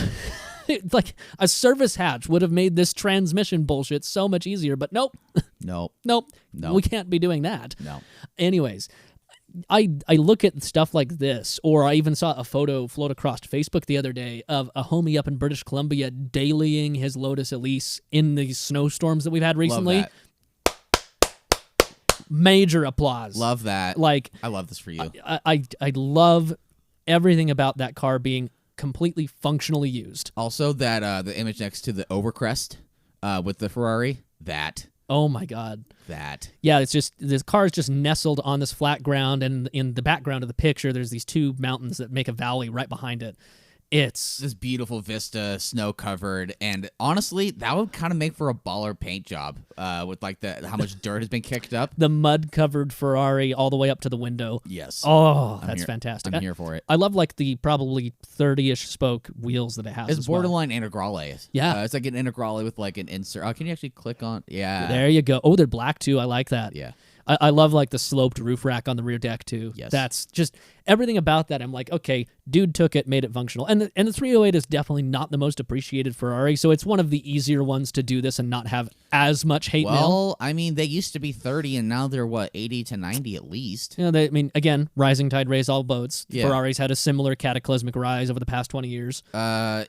A service hatch would have made this transmission bullshit so much easier, but nope. Nope. We can't be doing that. No. Anyways, I look at stuff like this, or I even saw a photo float across Facebook the other day of a homie up in British Columbia dailying his Lotus Elise in these snowstorms that we've had recently. Love that. Major applause. Love that. I love this for you. I love everything about that car being completely functionally used. Also, that the image next to the overcrest with the Ferrari, that. Oh my God. That. Yeah, it's just, this car is just nestled on this flat ground, and in the background of the picture, there's these two mountains that make a valley right behind it. It's this beautiful vista, snow covered, and honestly, that would kind of make for a baller paint job with how much dirt has been kicked up. The mud covered Ferrari all the way up to the window. Yes. Oh, that's fantastic. I'm here for it. I love the probably 30-ish spoke wheels that it has. It's borderline Integrale. Yeah. It's like an Integrale with an insert. Oh, can you actually click on? Yeah. There you go. Oh, they're black too. I like that. Yeah. I love the sloped roof rack on the rear deck too. Yes. That's just everything about that. I'm like, okay, dude took it, made it functional. And the 308 is definitely not the most appreciated Ferrari, so it's one of the easier ones to do this and not have as much hate mail. Well, I mean, they used to be 30 and now they're 80 to 90 at least. Again, rising tide raise all boats. Yeah. Ferrari's had a similar cataclysmic rise over the past 20 years. Yeah,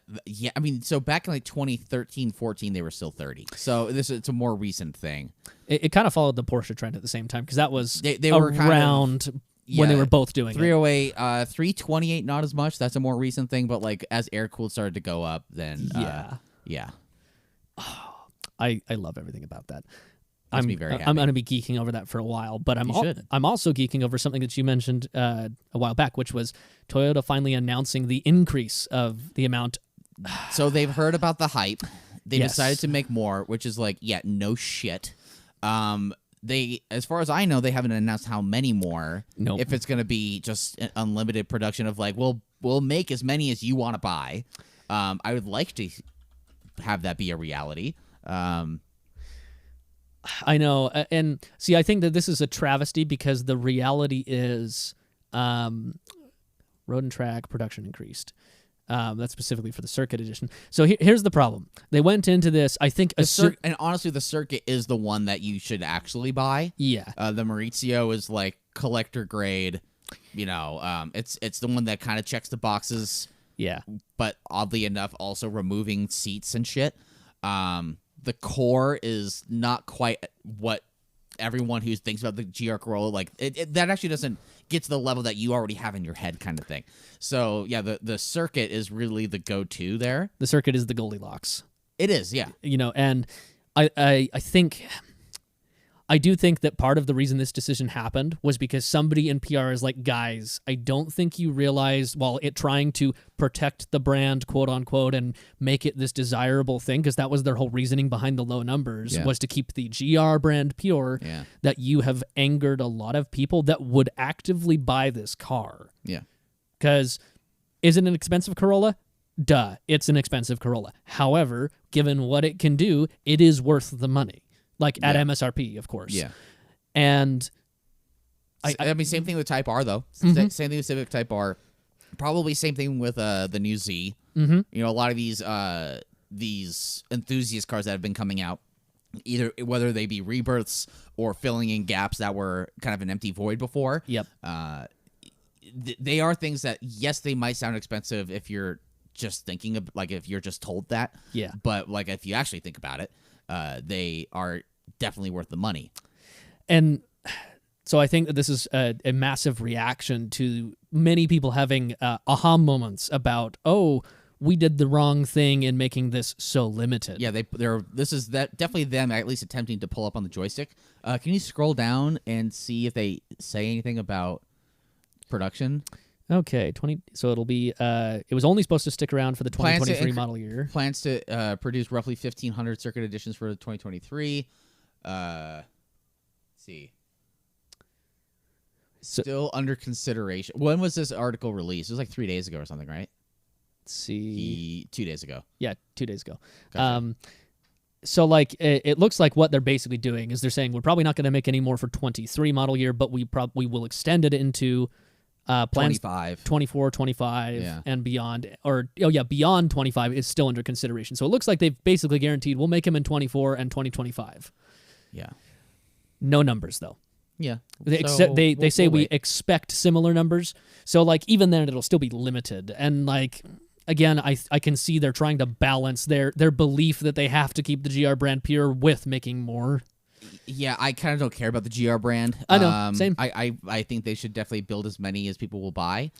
I mean, so back in 2013, 14, they were still 30. So it's a more recent thing. It kind of followed the Porsche trend at the same time, because that was they were around when they were both doing 308, 328, not as much. That's a more recent thing, but as air cooled started to go up, then yeah. I love everything about that. Makes me very happy. I'm going to be geeking over that for a while, but I'm also geeking over something that you mentioned a while back, which was Toyota finally announcing the increase of the amount. So they've heard about the hype. They decided to make more, which is no shit. They, as far as I know, they haven't announced how many more. Nope. If it's going to be just an unlimited production of we'll make as many as you want to buy. I would like to have that be a reality. I know, and see, I think that this is a travesty because the reality is, Road and Track production increased. That's specifically for the circuit edition. So here's the problem. They went into this, I think, and honestly, the circuit is the one that you should actually buy. Yeah. The Maurizio is collector grade. It's the one that kind of checks the boxes. Yeah. But oddly enough, also removing seats and shit. The core is not quite what everyone who thinks about the GR Corolla, that actually doesn't get to the level that you already have in your head kind of thing. So, yeah, the circuit is really the go-to there. The circuit is the Goldilocks. It is, yeah. And I do think that part of the reason this decision happened was because somebody in PR is like, guys, I don't think you realize, while trying to protect the brand, quote unquote, and make it this desirable thing, because that was their whole reasoning behind the low numbers, was to keep the GR brand pure, that you have angered a lot of people that would actively buy this car. Yeah. Because is it an expensive Corolla? Duh, it's an expensive Corolla. However, given what it can do, it is worth the money. like at MSRP, of course. Yeah. And I mean, same thing with Type R, though. Same thing with Civic Type R. Probably same thing with the new Z. Mm-hmm. You know, a lot of these enthusiast cars that have been coming out, either whether they be rebirths or filling in gaps that were kind of an empty void before. Yep. They are things that, yes, they might sound expensive if you're just thinking of, like, if you're just told that. Yeah. But, like, if you actually think about it, they are definitely worth the money. And so I think that this is a massive reaction to many people having aha moments about, oh, we did the wrong thing in making this so limited. Yeah, this is definitely them at least attempting to pull up on the joystick. Can you scroll down and see if they say anything about production? Okay, so it'll be it was only supposed to stick around for the 2023 model year. Plans to produce roughly 1,500 circuit editions for 2023. Let's see. Still under consideration. When was this article released? It was like 3 days ago or something, right? Let's see. 2 days ago. Yeah, 2 days ago. Gotcha. So like it looks like what they're basically doing is they're saying we're probably not going to make any more for 23 model year, but we will extend it into plans 25, 24, 25, and beyond. Or beyond 25 is still under consideration. So it looks like they've basically guaranteed we'll make them in 24 and 2025. Yeah. No numbers though. Yeah. They say we expect similar numbers. So like even then it'll still be limited. And like again, I can see they're trying to balance their belief that they have to keep the GR brand pure with making more. Yeah, I kind of don't care about the GR brand. I know, same. I think they should definitely build as many as people will buy.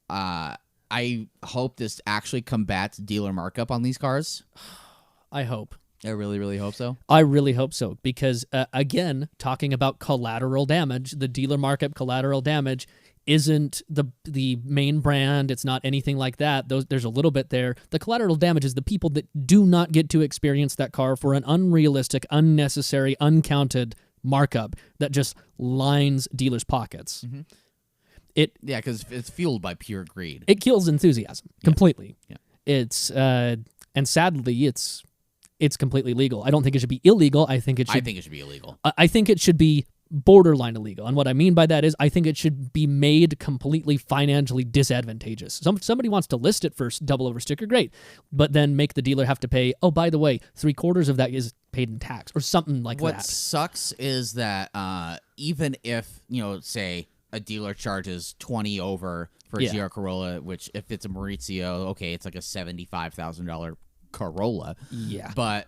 I hope this actually combats dealer markup on these cars. I hope. I really, really hope so. I really hope so because, again, talking about collateral damage, the dealer markup collateral damage isn't the main brand. It's not anything like that. There's a little bit there. The collateral damage is the people that do not get to experience that car for an unrealistic, unnecessary, uncounted markup that just lines dealers' pockets. Mm-hmm. Because it's fueled by pure greed. It kills enthusiasm completely. Yeah. It's and sadly it's completely legal. I don't think it should be illegal. I think it should be illegal. I think it should be borderline illegal. And what I mean by that is I think it should be made completely financially disadvantageous. Somebody wants to list it for double over sticker, great. But then make the dealer have to pay, oh, by the way, 3/4 of that is paid in tax or something like that. What sucks is that even if, say a dealer charges 20 over for a GR Corolla, which if it's a Maurizio, okay, it's like a $75,000 Corolla. Yeah. But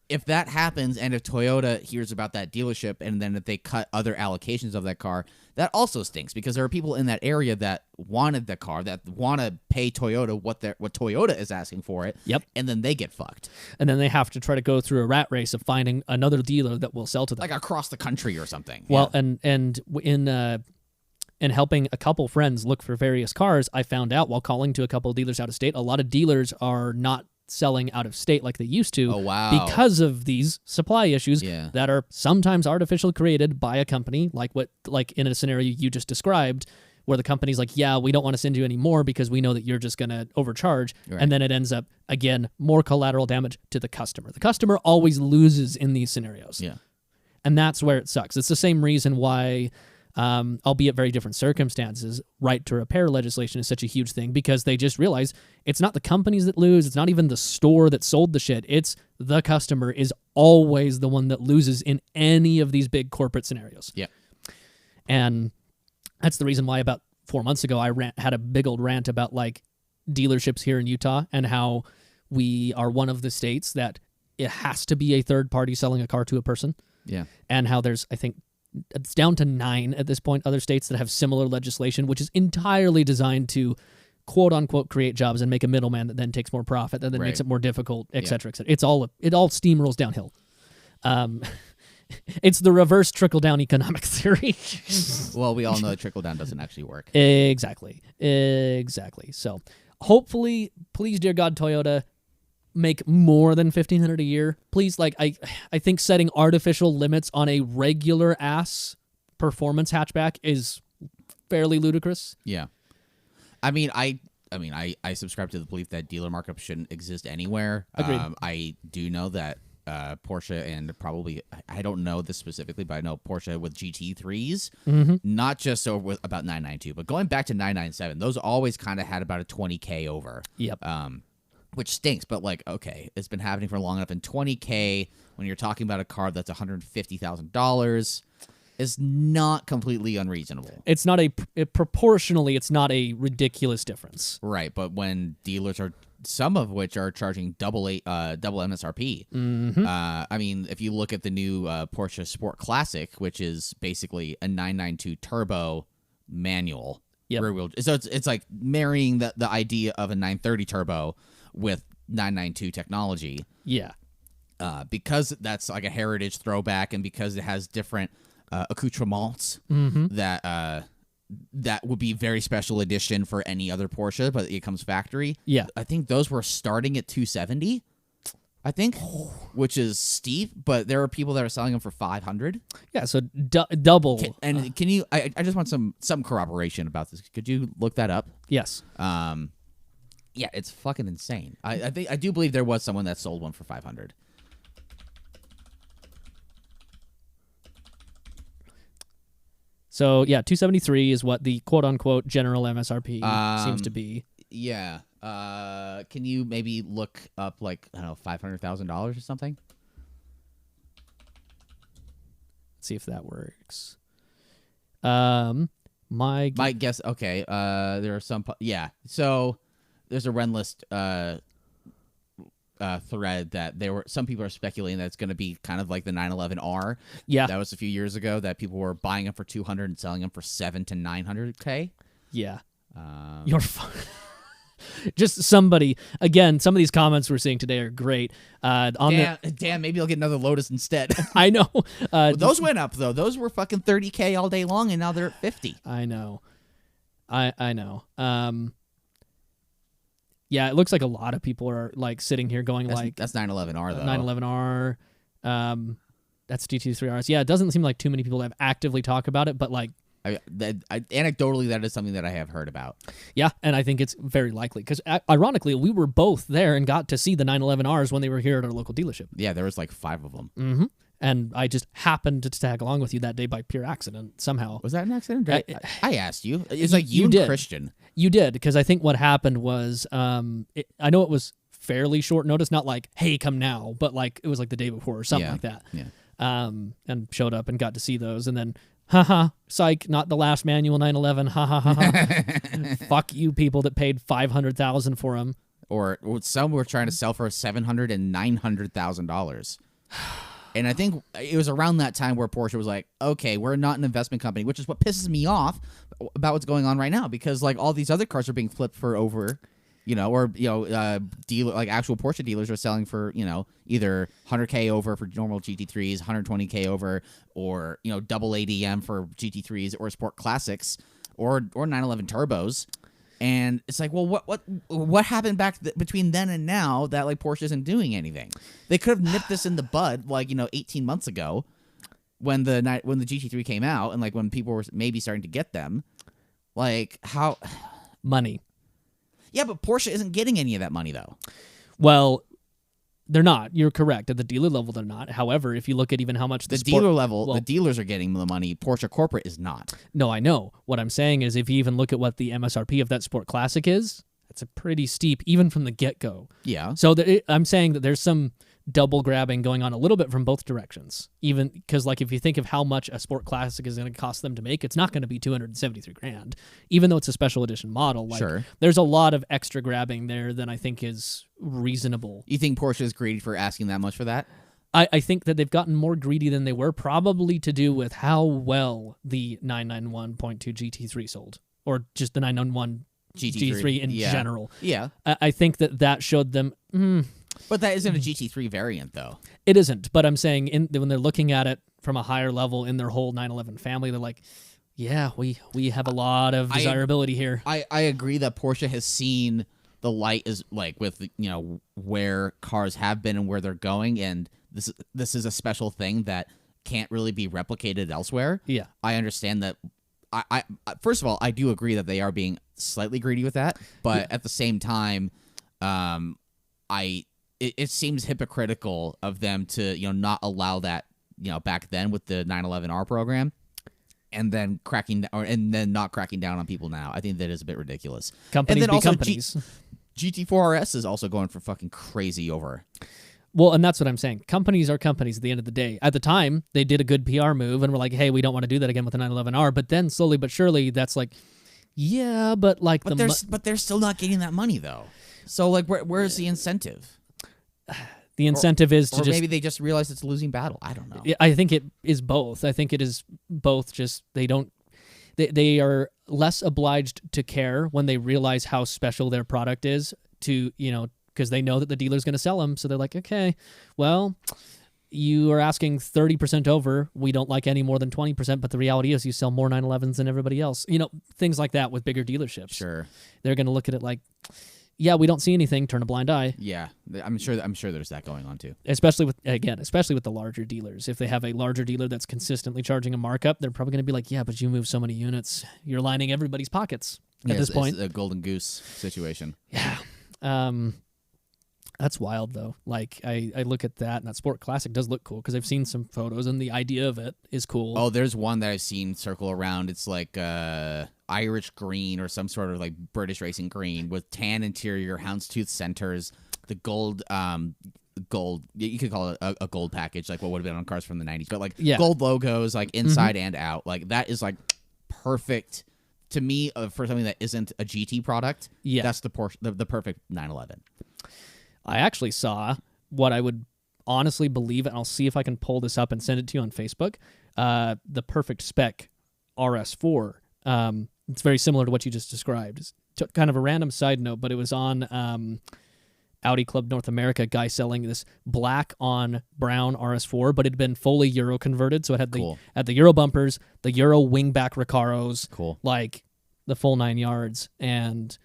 if that happens and if Toyota hears about that dealership and then if they cut other allocations of that car, that also stinks because there are people in that area that wanted the car, that want to pay Toyota what Toyota is asking for it. Yep. And then they get fucked. And then they have to try to go through a rat race of finding another dealer that will sell to them. Like across the country or something. Well, and in helping a couple friends look for various cars, I found out while calling to a couple of dealers out of state, a lot of dealers are not selling out of state like they used to. Oh, wow. Because of these supply issues that are sometimes artificially created by a company, like in a scenario you just described, where the company's like, yeah, we don't want to send you any more because we know that you're just going to overcharge. Right. And then it ends up, again, more collateral damage to the customer. The customer always loses in these scenarios. Yeah. And that's where it sucks. It's the same reason why, albeit very different circumstances, right to repair legislation is such a huge thing because they just realize it's not the companies that lose. It's not even the store that sold the shit. It's the customer is always the one that loses in any of these big corporate scenarios. Yeah. And that's the reason why about 4 months ago I had a big old rant about like dealerships here in Utah and how we are one of the states that it has to be a third party selling a car to a person. Yeah. And how there's, I think, it's down to 9 at this point, other states that have similar legislation, which is entirely designed to quote unquote create jobs and make a middleman that then takes more profit, that then makes it more difficult, et cetera, et cetera. It all steamrolls downhill. It's the reverse trickle down economic theory. Well, we all know that trickle down doesn't actually work. Exactly. So hopefully, please, dear God, Toyota, make more than $1,500 a year. Please, like I think setting artificial limits on a regular ass performance hatchback is fairly ludicrous. Yeah. I mean, I subscribe to the belief that dealer markup shouldn't exist anywhere. Agreed. I do know that Porsche and probably, I don't know this specifically, but I know Porsche with GT3s, not just over with about 992, but going back to 997, those always kind of had about a 20K over. Yep. Which stinks, but like, okay, it's been happening for long enough. And 20K, when you're talking about a car that's $150,000, is not completely unreasonable. It's not proportionally, it's not a ridiculous difference. Right, but when dealers are, some of which are charging double MSRP. I mean, if you look at the new Porsche Sport Classic, which is basically a 992 turbo manual rear wheel, so it's like marrying the idea of a 930 turbo with 992 technology. Yeah. Because that's like a heritage throwback, and because it has different accoutrements that would be very special edition for any other Porsche, but it comes factory. Yeah. I think those were starting at 270, I think, which is steep, but there are people that are selling them for 500. Yeah, so double. Can you, I just want some corroboration about this. Could you look that up? Yes. Yeah, it's fucking insane. I do believe there was someone that sold one for 500. So, yeah, 273 is what the quote-unquote general MSRP seems to be. Yeah. Can you maybe look up, like, I don't know, $500,000 or something? Let's see if that works. My guess, okay, there are some... Yeah, so there's a Renlist thread that some people are speculating that it's going to be kind of like the 911R. Yeah, that was a few years ago that people were buying them for 200 and selling them for 7 to 900K. Yeah, you're just somebody again. Some of these comments we're seeing today are great. Damn, maybe I'll get another Lotus instead. I know. Those went up though. Those were fucking 30K all day long, and now they're at 50. I know. I know. Yeah, it looks like a lot of people are like sitting here going that's 911R though. 911R. That's GT3Rs. Yeah, it doesn't seem like too many people have actively talked about it, but like anecdotally, that is something that I have heard about. Yeah, and I think it's very likely because ironically, we were both there and got to see the 911Rs when they were here at our local dealership. Yeah, there was like 5 of them. Mm-hmm. And I just happened to tag along with you that day by pure accident somehow. Was that an accident? I asked you. It's like you and did. Christian. You did, because I think what happened was, I know it was fairly short notice, not like, hey, come now, but like it was like the day before or something like that. Yeah. And showed up and got to see those, and then, haha, psych, not the last manual 911, ha ha ha ha. Fuck you people that paid $500,000 for them. Or some were trying to sell for $700,000 and $900,000. And I think it was around that time where Porsche was like, okay, we're not an investment company, which is what pisses me off about what's going on right now, because like all these other cars are being flipped for over, dealer, like actual Porsche dealers are selling for, either 100K over for normal GT3s, 120K over, or, double ADM for GT3s or Sport Classics or 911 turbos. And it's like, well, what happened between then and now that like Porsche isn't doing anything? They could have nipped this in the bud, like 18 months ago, when the GT3 came out, and like when people were maybe starting to get them. Like how money? Yeah, but Porsche isn't getting any of that money though. Well, they're not. You're correct. At the dealer level, they're not. However, if you look at even how much dealer level, the dealers are getting the money. Porsche corporate is not. No, I know. What I'm saying is, if you even look at what the MSRP of that Sport Classic is, it's a pretty steep, even from the get-go. Yeah. So I'm saying that there's some double grabbing going on a little bit from both directions. Even because, like, if you think of how much a Sport Classic is going to cost them to make, it's not going to be $273,000, even though it's a special edition model. Like, sure. There's a lot of extra grabbing there than I think is reasonable. You think Porsche is greedy for asking that much for that? I think that they've gotten more greedy than they were, probably to do with how well the 991.2 GT3 sold, or just the 991 GT3 in general. Yeah. I think that showed them. But that isn't a GT3 variant, though. It isn't, but I'm saying when they're looking at it from a higher level in their whole 911 family, they're like, yeah, we have a lot of desirability here. I agree that Porsche has seen the light is like with where cars have been and where they're going, and this is a special thing that can't really be replicated elsewhere. Yeah, I understand that. I first of all, I do agree that they are being slightly greedy with that, but at the same time, it seems hypocritical of them to not allow that back then with the 911R program, and then not cracking down on people now. I think that is a bit ridiculous. Companies and then be also companies. GT4 RS is also going for fucking crazy over. Well, and that's what I'm saying. Companies are companies at the end of the day. At the time, they did a good PR move and were like, hey, we don't want to do that again with the 911R. But then slowly but surely, that's like, yeah, but like but they're still not getting that money though. So like, where's the incentive? The incentive is to or maybe they just realize it's a losing battle. I don't know. I think it is both. I think it is both. Just they are less obliged to care when they realize how special their product is because they know that the dealer's going to sell them. So they're like, okay, well, you are asking 30% over. We don't like any more than 20%, but the reality is you sell more 911s than everybody else. Things like that with bigger dealerships. Sure. They're going to look at it like, yeah, we don't see anything, turn a blind eye. Yeah, I'm sure there's that going on too. Especially with the larger dealers. If they have a larger dealer that's consistently charging a markup, they're probably going to be like, yeah, but you move so many units, you're lining everybody's pockets at this point. It's a golden goose situation. Yeah. That's wild though. Like I look at that, and that Sport Classic does look cool because I've seen some photos and the idea of it is cool. Oh, there's one that I've seen circle around. It's like Irish green or some sort of like British racing green with tan interior, houndstooth centers, the gold. You could call it a gold package, like what would have been on cars from the 90s, but like gold logos, like inside and out. Like that is like perfect to me for something that isn't a GT product. Yeah, that's the perfect 911. I actually saw what I would honestly believe, and I'll see if I can pull this up and send it to you on Facebook. The perfect spec RS4. It's very similar to what you just described. It's kind of a random side note, but it was on Audi Club North America, guy selling this black on brown RS4, but it had been fully Euro converted, so it had had the Euro bumpers, the Euro wingback Recaros, like the full 9 yards, and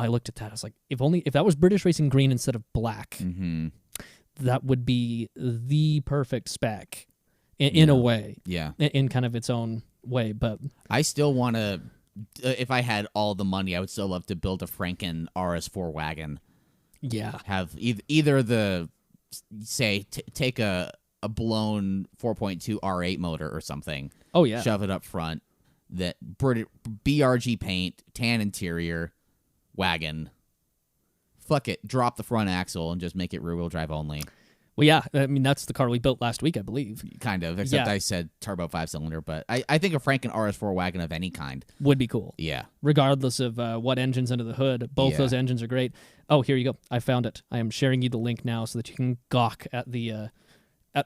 I looked at that. I was like, if that was British Racing green instead of black, that would be the perfect spec in a way. Yeah. In kind of its own way. But I still want to, if I had all the money, I would still love to build a Franken RS4 wagon. Yeah. Have either the, take a blown 4.2 R8 motor or something. Oh, yeah. Shove it up front. That BRG paint, tan interior, wagon. Fuck it. Drop the front axle and just make it rear-wheel drive only. Well, yeah. I mean, that's the car we built last week, I believe. Kind of, except I said turbo 5-cylinder. But I think a Franken RS4 wagon of any kind would be cool. Yeah. Regardless of what engine's under the hood. Both those engines are great. Oh, here you go. I found it. I am sharing you the link now so that you can gawk at the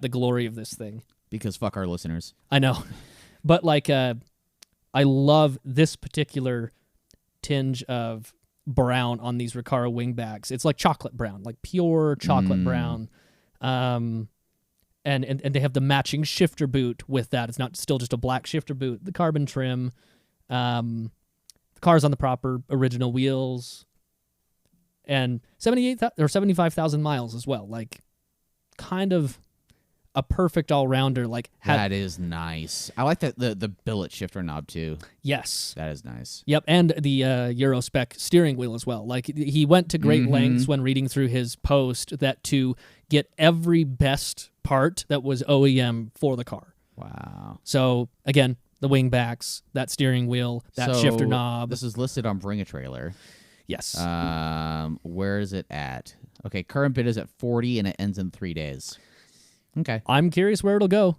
glory of this thing. Because fuck our listeners. I know. But, like, I love this particular tinge of brown on these Recaro wingbacks. It's like chocolate brown, like pure chocolate brown. And they have the matching shifter boot with that. It's not still just a black shifter boot. The carbon trim. The car's on the proper original wheels. And 75,000 miles as well. Like, kind of a perfect all-rounder. Like that is nice. I like that the billet shifter knob too. Yes, that is nice. Yep, and the Euro spec steering wheel as well. Like he went to great lengths when reading through his post that to get every best part that was OEM for the car. Wow. So again, the wingbacks, that steering wheel, that shifter knob. This is listed on Bring a Trailer. Yes. Where is it at? Okay, current bid is at 40 and it ends in 3 days. Okay. I'm curious where it'll go.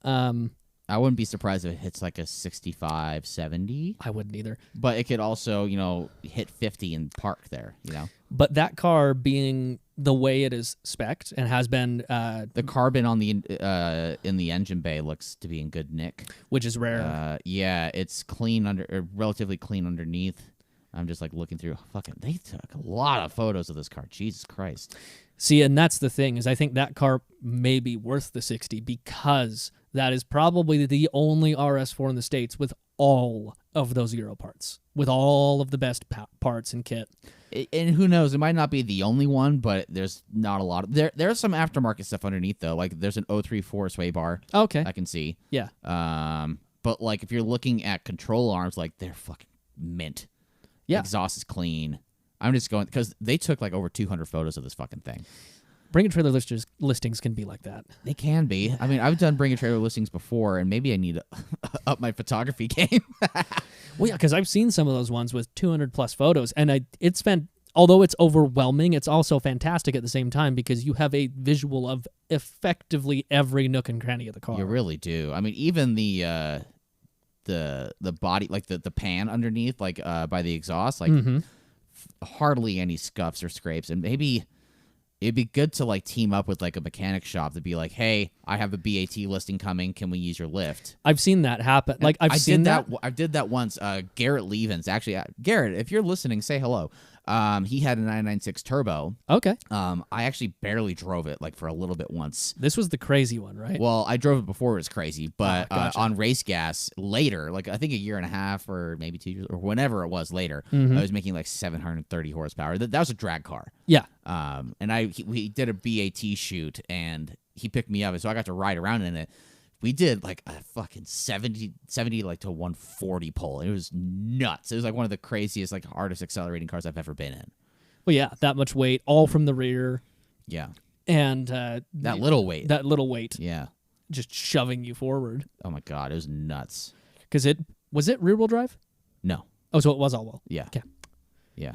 I wouldn't be surprised if it hits like a 65, 70. I wouldn't either. But it could also, hit 50 and park there, But that car being the way it is spec'd and has been... the carbon on the in the engine bay looks to be in good nick. Which is rare. Yeah, it's clean relatively clean underneath. I'm just like looking through. They took a lot of photos of this car. Jesus Christ. See, and that's the thing, is I think that car may be worth the 60 because that is probably the only RS4 in the States with all of those Euro parts, with all of the best parts and kit. And who knows, it might not be the only one, but there's not a lot of... There's some aftermarket stuff underneath, though. Like, there's an 034 sway bar. Okay. I can see. Yeah. But, like, if you're looking at control arms, like, they're fucking mint. Yeah. Exhaust is clean. I'm just going because they took like over 200 photos of this fucking thing. Bring a trailer listings can be like that. They can be. I mean, I've done bring a trailer listings before, and maybe I need to up my photography game. Well, yeah, because I've seen some of those ones with 200 plus photos, and it's been. Although it's overwhelming, it's also fantastic at the same time because you have a visual of effectively every nook and cranny of the car. You really do. I mean, even the body, like the pan underneath, like by the exhaust, like hardly any scuffs or scrapes. And maybe it'd be good to like team up with like a mechanic shop to be like, hey, I have a BAT listing coming. Can we use your lift? I've seen that happen. Like I did that once. Garrett Levens, actually, Garrett, if you're listening, say hello. He had a 996 turbo. Okay. I actually barely drove it like for a little bit once. This was the crazy one, right? Well, I drove it before it was crazy, but gotcha. on race gas later, like I think a year and a half or maybe 2 years or whenever it was later, I was making like 730 horsepower. That was a drag car. Yeah. And we did a BAT shoot and he picked me up, and so I got to ride around in it. We did like a fucking 70 like to 140 pull. It was nuts. It was like one of the craziest, like hardest accelerating cars I've ever been in. Well, yeah, that much weight, all from the rear. Yeah. And that little weight. That little weight. Yeah. Just shoving you forward. Oh my God, it was nuts. Because was it rear wheel drive? No. Oh, so it was all wheel. Yeah. Okay. Yeah.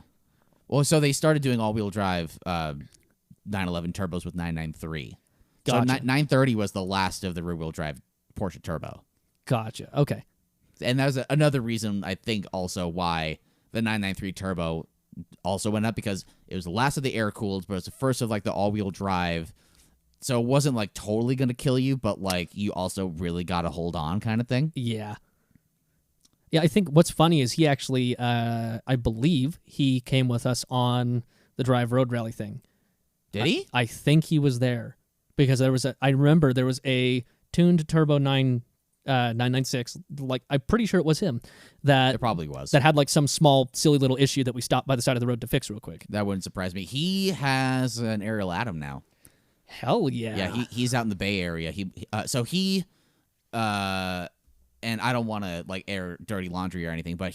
Well, so they started doing all wheel drive 911 turbos with 993. Gotcha. So 930 was the last of the rear-wheel drive Porsche turbo. Gotcha. Okay. And that was another reason, I think, also why the 993 turbo also went up, because it was the last of the air-cooled, but it was the first of, like, the all-wheel drive. So it wasn't, like, totally going to kill you, but, like, you also really got to hold on kind of thing. Yeah. Yeah, I think what's funny is he actually, I believe, he came with us on the Drive Road Rally thing. Did he? I think he was there. Because I remember there was a tuned turbo 996, like I'm pretty sure it was him It probably was. that had like some small silly little issue that we stopped by the side of the road to fix real quick. That wouldn't surprise me. He has an Ariel Atom now. Hell yeah. Yeah, he's out in the Bay Area. And I don't want to like air dirty laundry or anything, but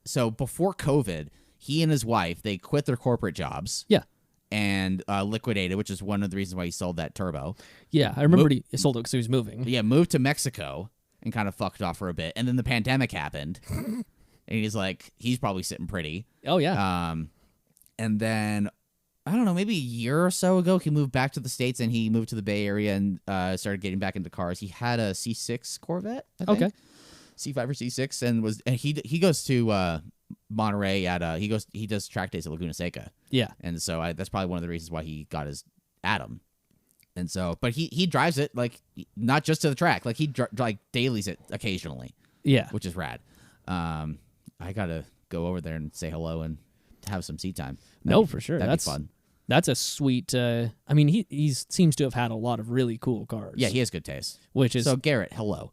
so before COVID, he and his wife, they quit their corporate jobs. Yeah. And liquidated, which is one of the reasons why he sold that turbo. Yeah, I remember he sold it because he was moving. Yeah, moved to Mexico and kind of fucked off for a bit. And then the pandemic happened. And he's probably sitting pretty. Oh, yeah. And then, I don't know, maybe a year or so ago, he moved back to the States and he moved to the Bay Area and started getting back into cars. He had a C6 Corvette, I think. Okay. C5 or C6, and he goes to Monterey he does track days at Laguna Seca. Yeah. And so that's probably one of the reasons why he got his Atom. And so, but he drives it like not just to the track, like he like dailies it occasionally. Yeah. Which is rad. I gotta go over there and say hello and have some seat time. For sure. That'd be fun. That's a sweet. I mean, he seems to have had a lot of really cool cars. Yeah, he has good taste. Which is so Garrett. Hello.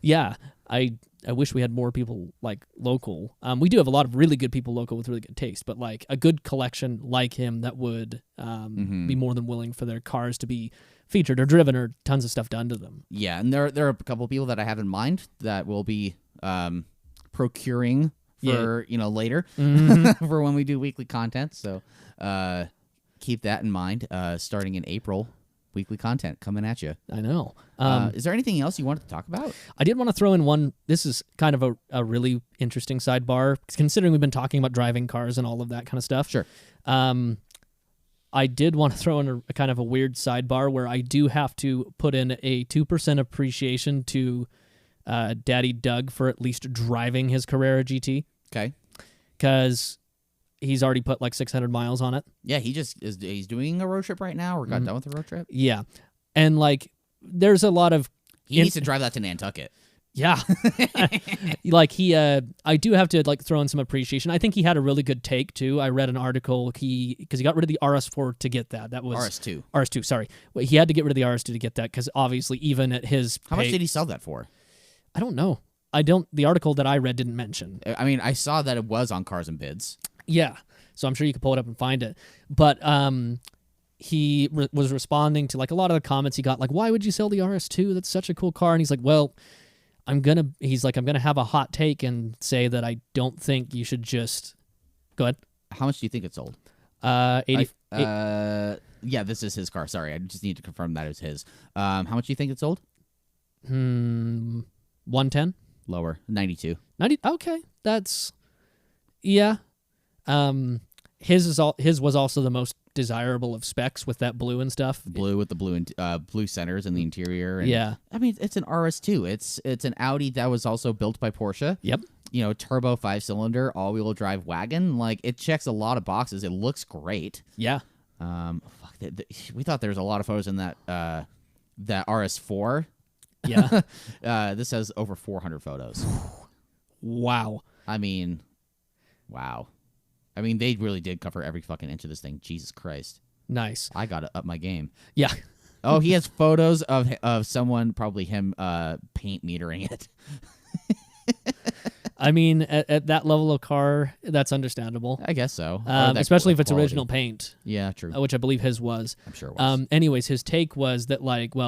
Yeah, I wish we had more people like local. We do have a lot of really good people local with really good taste, but like a good collection like him that would be more than willing for their cars to be featured or driven or tons of stuff done to them. Yeah, and there are a couple of people that I have in mind that will be procuring for later for when we do weekly content. So keep that in mind. Starting in April, weekly content coming at you. I know. Is there anything else you wanted to talk about? I did want to throw in one. This is kind of a really interesting sidebar, considering we've been talking about driving cars and all of that kind of stuff. Sure. I did want to throw in a kind of a weird sidebar where I do have to put in a 2% appreciation to Daddy Doug for at least driving his Carrera GT. Okay. Because he's already put like 600 miles on it. Yeah, he's doing a road trip right now or got done with the road trip. Yeah. And like there's a lot of he needs to drive that to Nantucket. Yeah. Like I do have to like throw in some appreciation. I think he had a really good take too. I read an article because he got rid of the RS4 to get that. That was RS2, sorry. Well, he had to get rid of the RS2 to get that because obviously even at his How much did he sell that for? I don't know. The article that I read didn't mention. I mean, I saw that it was on Cars and Bids. Yeah. So I'm sure you could pull it up and find it. But he was responding to like a lot of the comments he got, like, why would you sell the RS2? That's such a cool car. And he's like, well, I'm going to have a hot take and say that I don't think you should just go ahead. How much do you think it sold? 80. Yeah, this is his car. Sorry, I just need to confirm that it's his. How much do you think it sold? 110. Lower, 92. 90. Okay, that's yeah. His was also the most desirable of specs with that blue and stuff. Blue with the blue centers in the interior. And, yeah, I mean it's an RS2. It's an Audi that was also built by Porsche. Yep. Turbo 5-cylinder all-wheel drive wagon. Like it checks a lot of boxes. It looks great. Yeah. We thought there was a lot of photos in that RS4. Yeah. This has over 400 photos. Wow. I mean, wow. I mean, they really did cover every fucking inch of this thing. Jesus Christ. Nice. I got to up my game. Yeah. Oh, he has photos of someone, probably him, paint metering it. I mean, at that level of car, that's understandable. I guess so. Especially if it's quality. original paint. Yeah, true. Which I believe his was. I'm sure it was. Anyways, his take was that,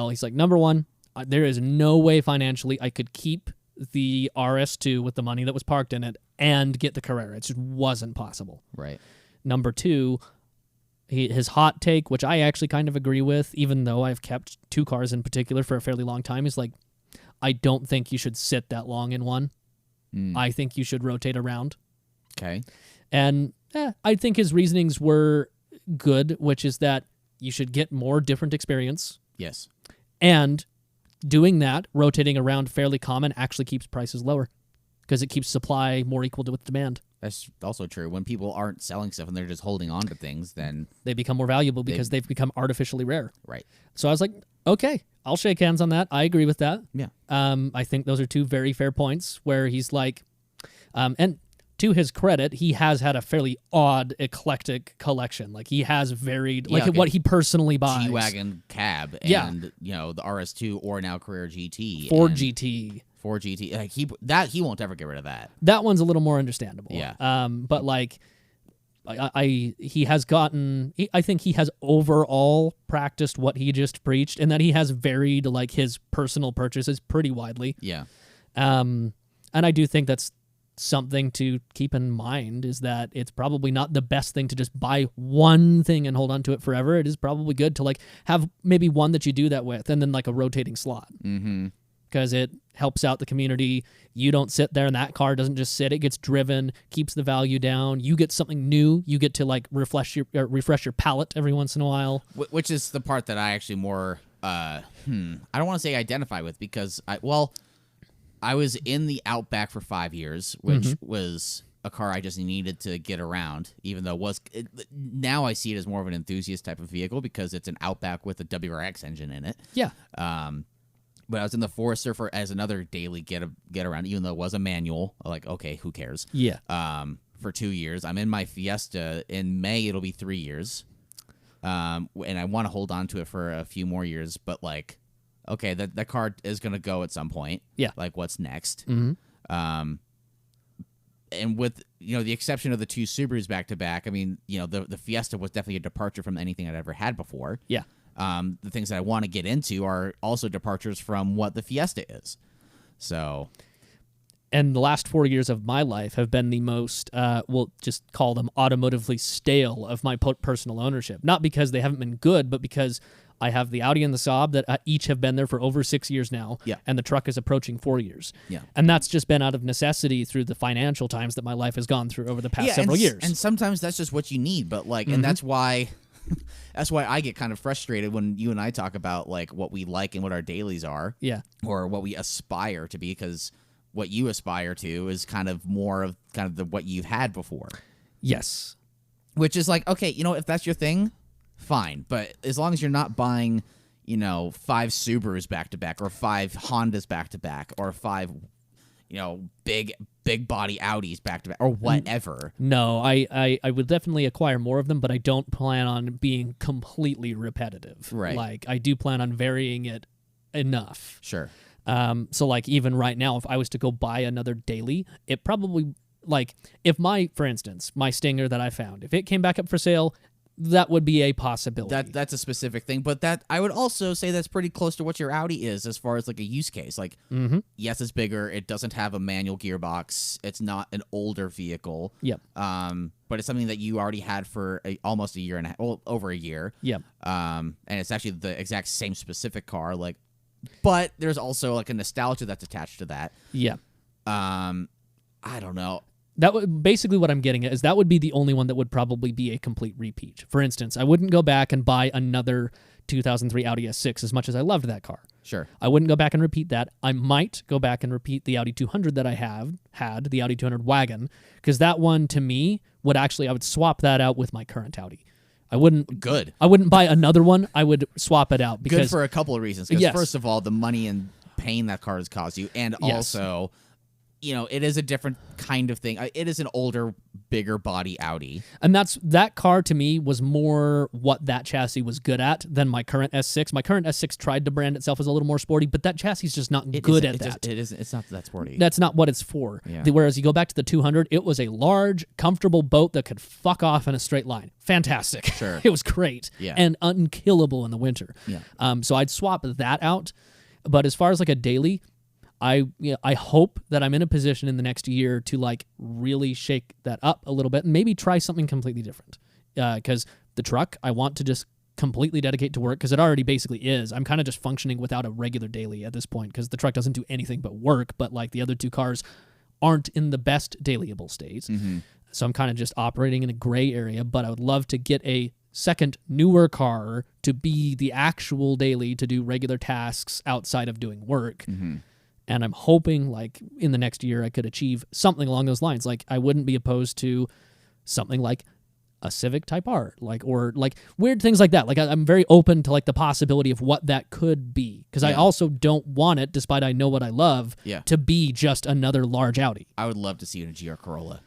he's like, number one, there is no way financially I could keep the RS2 with the money that was parked in it and get the Carrera. It just wasn't possible. Right. Number two, his hot take, which I actually kind of agree with, even though I've kept two cars in particular for a fairly long time, is like, I don't think you should sit that long in one. I think you should rotate around. Okay. And I think his reasonings were good, which is that you should get more different experience. Yes. And doing that, rotating around fairly common, actually keeps prices lower because it keeps supply more equal to with demand. That's also true. When people aren't selling stuff and they're just holding on to things, then they become more valuable because they've become artificially rare. Right. So I was like, okay, I'll shake hands on that. I agree with that. Yeah. I think those are two very fair points where he's like, and to his credit, he has had a fairly odd, eclectic collection. Like he has varied, what he personally buys. G-Wagon cab and, the RS2 or now Carrera GT. Ford GT. Ford GT. Like he won't ever get rid of that. That one's a little more understandable. Yeah. But like, he has gotten. I think he has overall practiced what he just preached, and that he has varied like his personal purchases pretty widely. Yeah. And I do think that's something to keep in mind, is that it's probably not the best thing to just buy one thing and hold on to it forever. It is probably good to like have maybe one that you do that with, and then like a rotating slot. Mm-hmm. Because it helps out the community. You don't sit there and that car doesn't just sit. It gets driven, keeps the value down. You get something new. You get to like refresh your palate every once in a while. Which is the part that I actually more, I don't want to say identify with, because I was in the Outback for 5 years, which was a car I just needed to get around, even though now I see it as more of an enthusiast type of vehicle because it's an Outback with a WRX engine in it. Yeah. But I was in the Forester as another daily get around, even though it was a manual. Like, okay, who cares? Yeah. For 2 years. I'm in my Fiesta. In May, it'll be 3 years. And I want to hold on to it for a few more years. But, like, okay, that car is going to go at some point. Yeah. Like, what's next? Mm-hmm. And with, the exception of the two Subarus back-to-back, I mean, the Fiesta was definitely a departure from anything I'd ever had before. Yeah. The things that I want to get into are also departures from what the Fiesta is. So, and the last 4 years of my life have been the most, we'll just call them automotively stale of my personal ownership. Not because they haven't been good, but because I have the Audi and the Saab that each have been there for over 6 years now. Yeah. And the truck is approaching 4 years. Yeah. And that's just been out of necessity through the financial times that my life has gone through over the past several years. And sometimes that's just what you need. But, like, and that's why... That's why I get kind of frustrated when you and I talk about like what we like and what our dailies are. Yeah. Or what we aspire to be, because what you aspire to is kind of more of what you've had before. Yes. Which is like, okay, if that's your thing, fine. But as long as you're not buying, 5 Subarus back to back, or 5 Hondas back to back, or 5, big body Audis back to back, or whatever. No, I would definitely acquire more of them, but I don't plan on being completely repetitive. Right. Like, I do plan on varying it enough. Sure. So, like, even right now, if I was to go buy another daily, it probably, like, for instance, my Stinger that I found, if it came back up for sale, that would be a possibility. That's a specific thing, but that I would also say that's pretty close to what your Audi is as far as like a use case. Like, yes, it's bigger. It doesn't have a manual gearbox. It's not an older vehicle. Yep. but it's something that you already had for almost a year and a half, well, over a year. Yeah. And it's actually the exact same specific car, like, but there's also like a nostalgia that's attached to that. Yeah. I don't know. Basically what I'm getting at is that would be the only one that would probably be a complete repeat. For instance, I wouldn't go back and buy another 2003 Audi S6 as much as I loved that car. Sure. I wouldn't go back and repeat that. I might go back and repeat the Audi 200 that I had, the Audi 200 wagon, because that one to me I would swap that out with my current Audi. I wouldn't buy another one. I would swap it out because good for a couple of reasons. Because yes. First of all, the money and pain that car has caused you, and Yes. also, it is a different kind of thing. It is an older, bigger body Audi. And that car to me was more what that chassis was good at than my current S6. My current S6 tried to brand itself as a little more sporty, but that chassis is just not good at that. It's not that sporty. That's not what it's for. Yeah. Whereas you go back to the 200, it was a large, comfortable boat that could fuck off in a straight line. Fantastic. Sure. It was great. Yeah. And unkillable in the winter. Yeah. So I'd swap that out. But as far as like a daily, I hope that I'm in a position in the next year to like really shake that up a little bit and maybe try something completely different. Because the truck, I want to just completely dedicate to work because it already basically is. I'm kind of just functioning without a regular daily at this point because the truck doesn't do anything but work, but like the other two cars aren't in the best dailyable states. Mm-hmm. So I'm kind of just operating in a gray area, but I would love to get a second newer car to be the actual daily to do regular tasks outside of doing work. Mm-hmm. And I'm hoping, like, in the next year I could achieve something along those lines. Like, I wouldn't be opposed to something like a Civic Type R, or weird things like that. Like, I'm very open to, like, the possibility of what that could be. Because I also don't want it, despite I know what I love, to be just another large Audi. I would love to see you in a GR Corolla.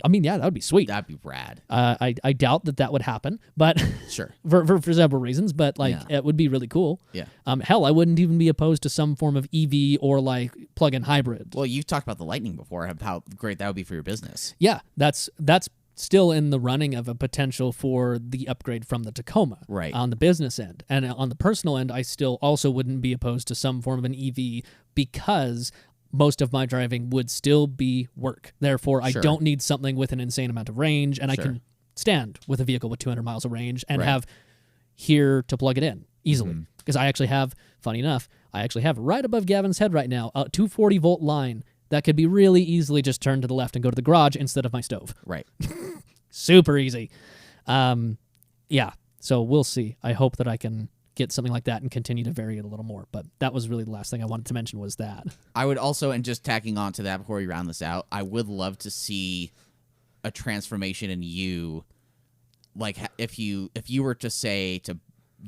I mean, yeah, that would be sweet. That'd be rad. I doubt that would happen, but Sure. for several reasons, but it would be really cool. Yeah. Hell, I wouldn't even be opposed to some form of EV or like plug-in hybrid. Well, you've talked about the Lightning before, how great that would be for your business. Yeah, that's still in the running of a potential for the upgrade from the Tacoma. Right. On the business end. And on the personal end, I still also wouldn't be opposed to some form of an EV because most of my driving would still be work. Therefore, I don't need something with an insane amount of range, and I can stand with a vehicle with 200 miles of range and have here to plug it in easily. Because I actually have, funny enough, right above Gavin's head right now a 240-volt line that could be really easily just turned to the left and go to the garage instead of my stove. Right. Super easy. Yeah, so we'll see. I hope that I can get something like that and continue to vary it a little more. But that was really the last thing I wanted to mention was that. I would also, and just tacking on to that before we round this out, I would love to see a transformation in you. Like if you were to say to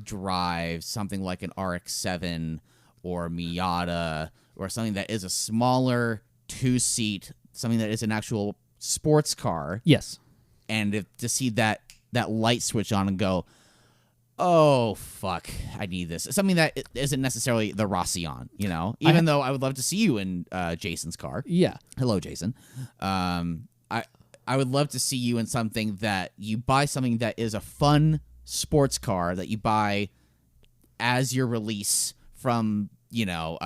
drive something like an RX-7 or Miata or something that is a smaller two-seat, something that is an actual sports car. Yes. And to see that light switch on and go, oh, fuck, I need this. Something that isn't necessarily the Rawson, even though I would love to see you in Jason's car. Yeah. Hello, Jason. I would love to see you in something that you buy something that is a fun sports car that you buy as your release from, your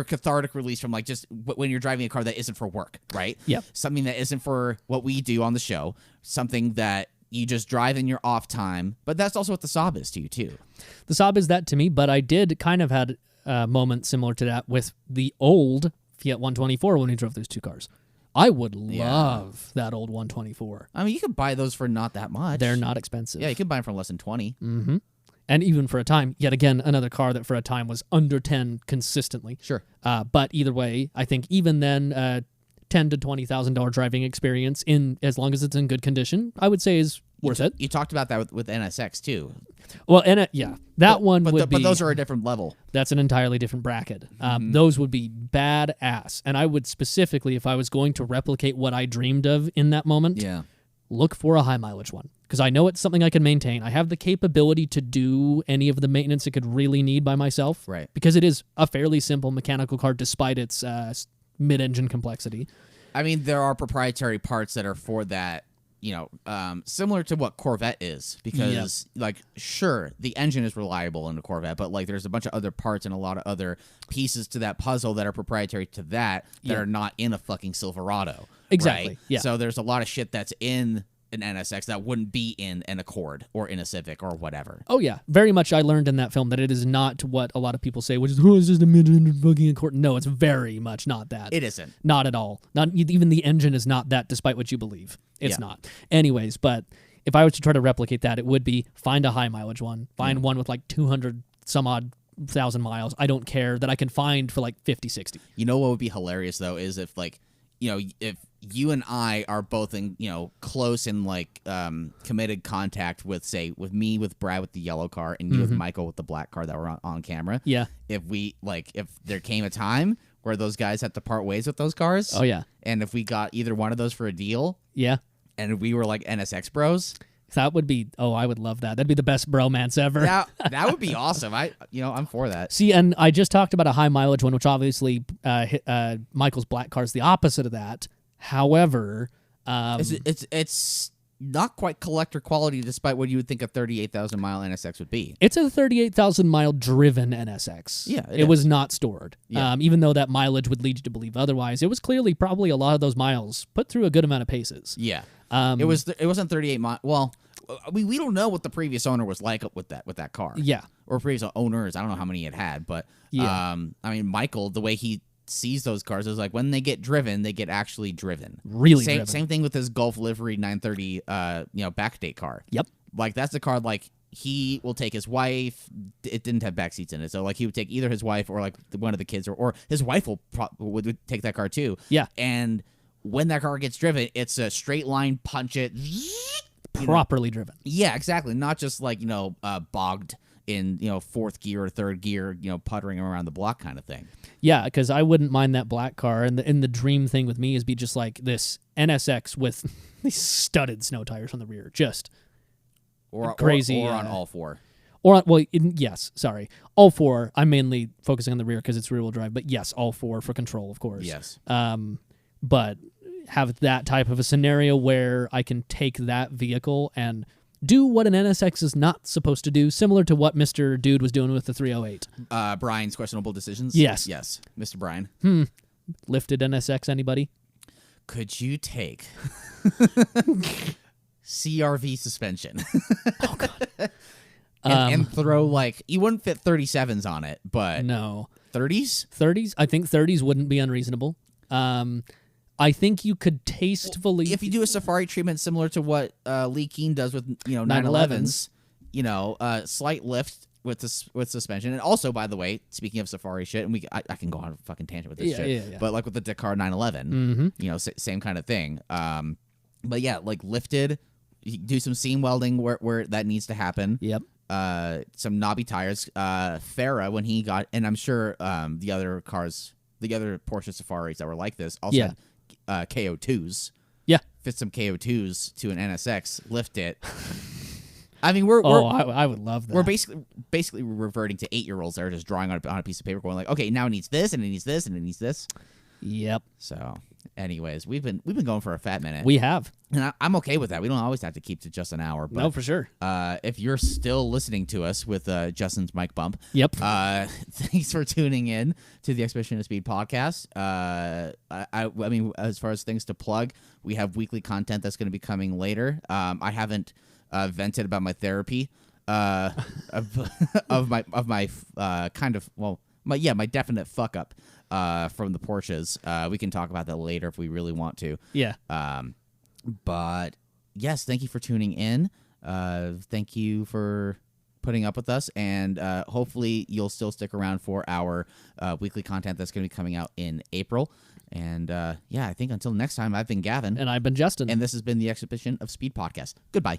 cathartic release from like just when you're driving a car that isn't for work, right? Yeah. Something that isn't for what we do on the show. Something that you just drive in your off time, but that's also what the Saab is to you too. The Saab is that to me, but I did kind of had a moment similar to that with the old Fiat 124 when we drove those two cars. I would love that old 124. I mean, you could buy those for not that much. They're not expensive. Yeah, you could buy them for less than 20. Mm-hmm. And even for a time, yet again, another car that for a time was under 10 consistently. Sure. But either way, I think even then, $10,000 to $20,000 driving experience as long as it's in good condition, I would say is worth it. You talked about that with NSX too. Well, that one would be. But those are a different level. That's an entirely different bracket. Those would be badass, and I would specifically, if I was going to replicate what I dreamed of in that moment, look for a high mileage one because I know it's something I can maintain. I have the capability to do any of the maintenance it could really need by myself, right? Because it is a fairly simple mechanical car, despite its mid-engine complexity. I mean, there are proprietary parts that are for that, similar to what Corvette is, because like, sure, the engine is reliable in the Corvette, but like there's a bunch of other parts and a lot of other pieces to that puzzle that are proprietary to that are not in a fucking Silverado. Exactly. Right? Yeah. So there's a lot of shit that's in an NSX that wouldn't be in an Accord or in a Civic or whatever. Oh yeah, very much. I learned in that film that it is not what a lot of people say, which is, oh, it's just a mid-engine fucking Accord. No, it's very much not that. It isn't. Not at all. Not even the engine is not that, despite what you believe. It's not. Anyways, but if I was to try to replicate that, it would be find a high mileage one, find one with like 200 some odd thousand miles. I don't care, that I can find for like 50, 60. You know what would be hilarious though is if like, if you and I are both in, close and like committed contact with, say, with me, with Brad with the yellow car, and you with Michael with the black car that were on camera. Yeah. If there came a time where those guys had to part ways with those cars. Oh yeah. And if we got either one of those for a deal. Yeah. And we were like NSX bros. That would be, I would love that. That'd be the best bromance ever. That would be awesome. I'm for that. See, and I just talked about a high mileage one, which obviously Michael's black car is the opposite of that. However, it's not quite collector quality, despite what you would think a 38,000 mile NSX would be. It's a 38,000 mile driven NSX. Yeah, it was not stored. Yeah. Even though that mileage would lead you to believe otherwise, it was clearly probably a lot of those miles put through a good amount of paces. Yeah, it wasn't 38 miles. Well, we don't know what the previous owner was like with that car. Yeah, or previous owners. I don't know how many it had, but Michael, the way he sees those cars is like when they get driven, they get actually driven. Really driven. Same thing with his Gulf livery 930 backdate car. Yep. Like that's the car like he will take his wife. It didn't have back seats in it, so like he would take either his wife or like one of the kids, or his wife would take that car too. Yeah. And when that car gets driven, it's a straight line, punch it, properly driven. Yeah, exactly. Not just like bogged in fourth gear or third gear, puttering around the block kind of thing. Yeah, because I wouldn't mind that black car, and the dream thing with me is be just like this NSX with these studded snow tires on the rear, just crazy. Or on all four. Yes, sorry, all four. I'm mainly focusing on the rear because it's rear wheel drive, but yes, all four for control, of course. Yes. But have that type of a scenario where I can take that vehicle and do what an NSX is not supposed to do, similar to what Mr. Dude was doing with the 308. Brian's questionable decisions? Yes. Yes. Mr. Brian. Lifted NSX, anybody? Could you take CRV suspension? Oh, God. and throw, like, you wouldn't fit 37s on it, but... No. 30s? 30s? I think 30s wouldn't be unreasonable. I think you could tastefully... If you do a safari treatment similar to what Lee Keen does with 911s, slight lift with suspension. And also, by the way, speaking of safari shit, and I can go on a fucking tangent with this shit, yeah. but like with the Dakar 911, same kind of thing. But yeah, like lifted, you do some seam welding where that needs to happen. Yep. Some knobby tires. Farah, when he got, and I'm sure the other Porsche Safaris that were like this also had KO2s. Yeah. Fit some KO2s to an NSX, lift it. I mean, I would love that. We're basically reverting to 8-year-olds that are just drawing on a piece of paper, going like, okay, now it needs this, and it needs this, and it needs this. Yep. So, anyways, we've been going for a fat minute. We have, and I'm okay with that. We don't always have to keep to just an hour. But, no, for sure. If you're still listening to us with Justin's mic bump, yep. Thanks for tuning in to the Expedition of Speed podcast. I mean, as far as things to plug, we have weekly content that's going to be coming later. I haven't vented about my therapy of my my definite fuck up from the Porsches. We can talk about that later if we really want to. Yeah. But yes, thank you for tuning in. Thank you for putting up with us, and hopefully you'll still stick around for our weekly content that's going to be coming out in April. And I think until next time, I've been Gavin. And I've been Justin. And this has been the Exhibition of Speed podcast. Goodbye.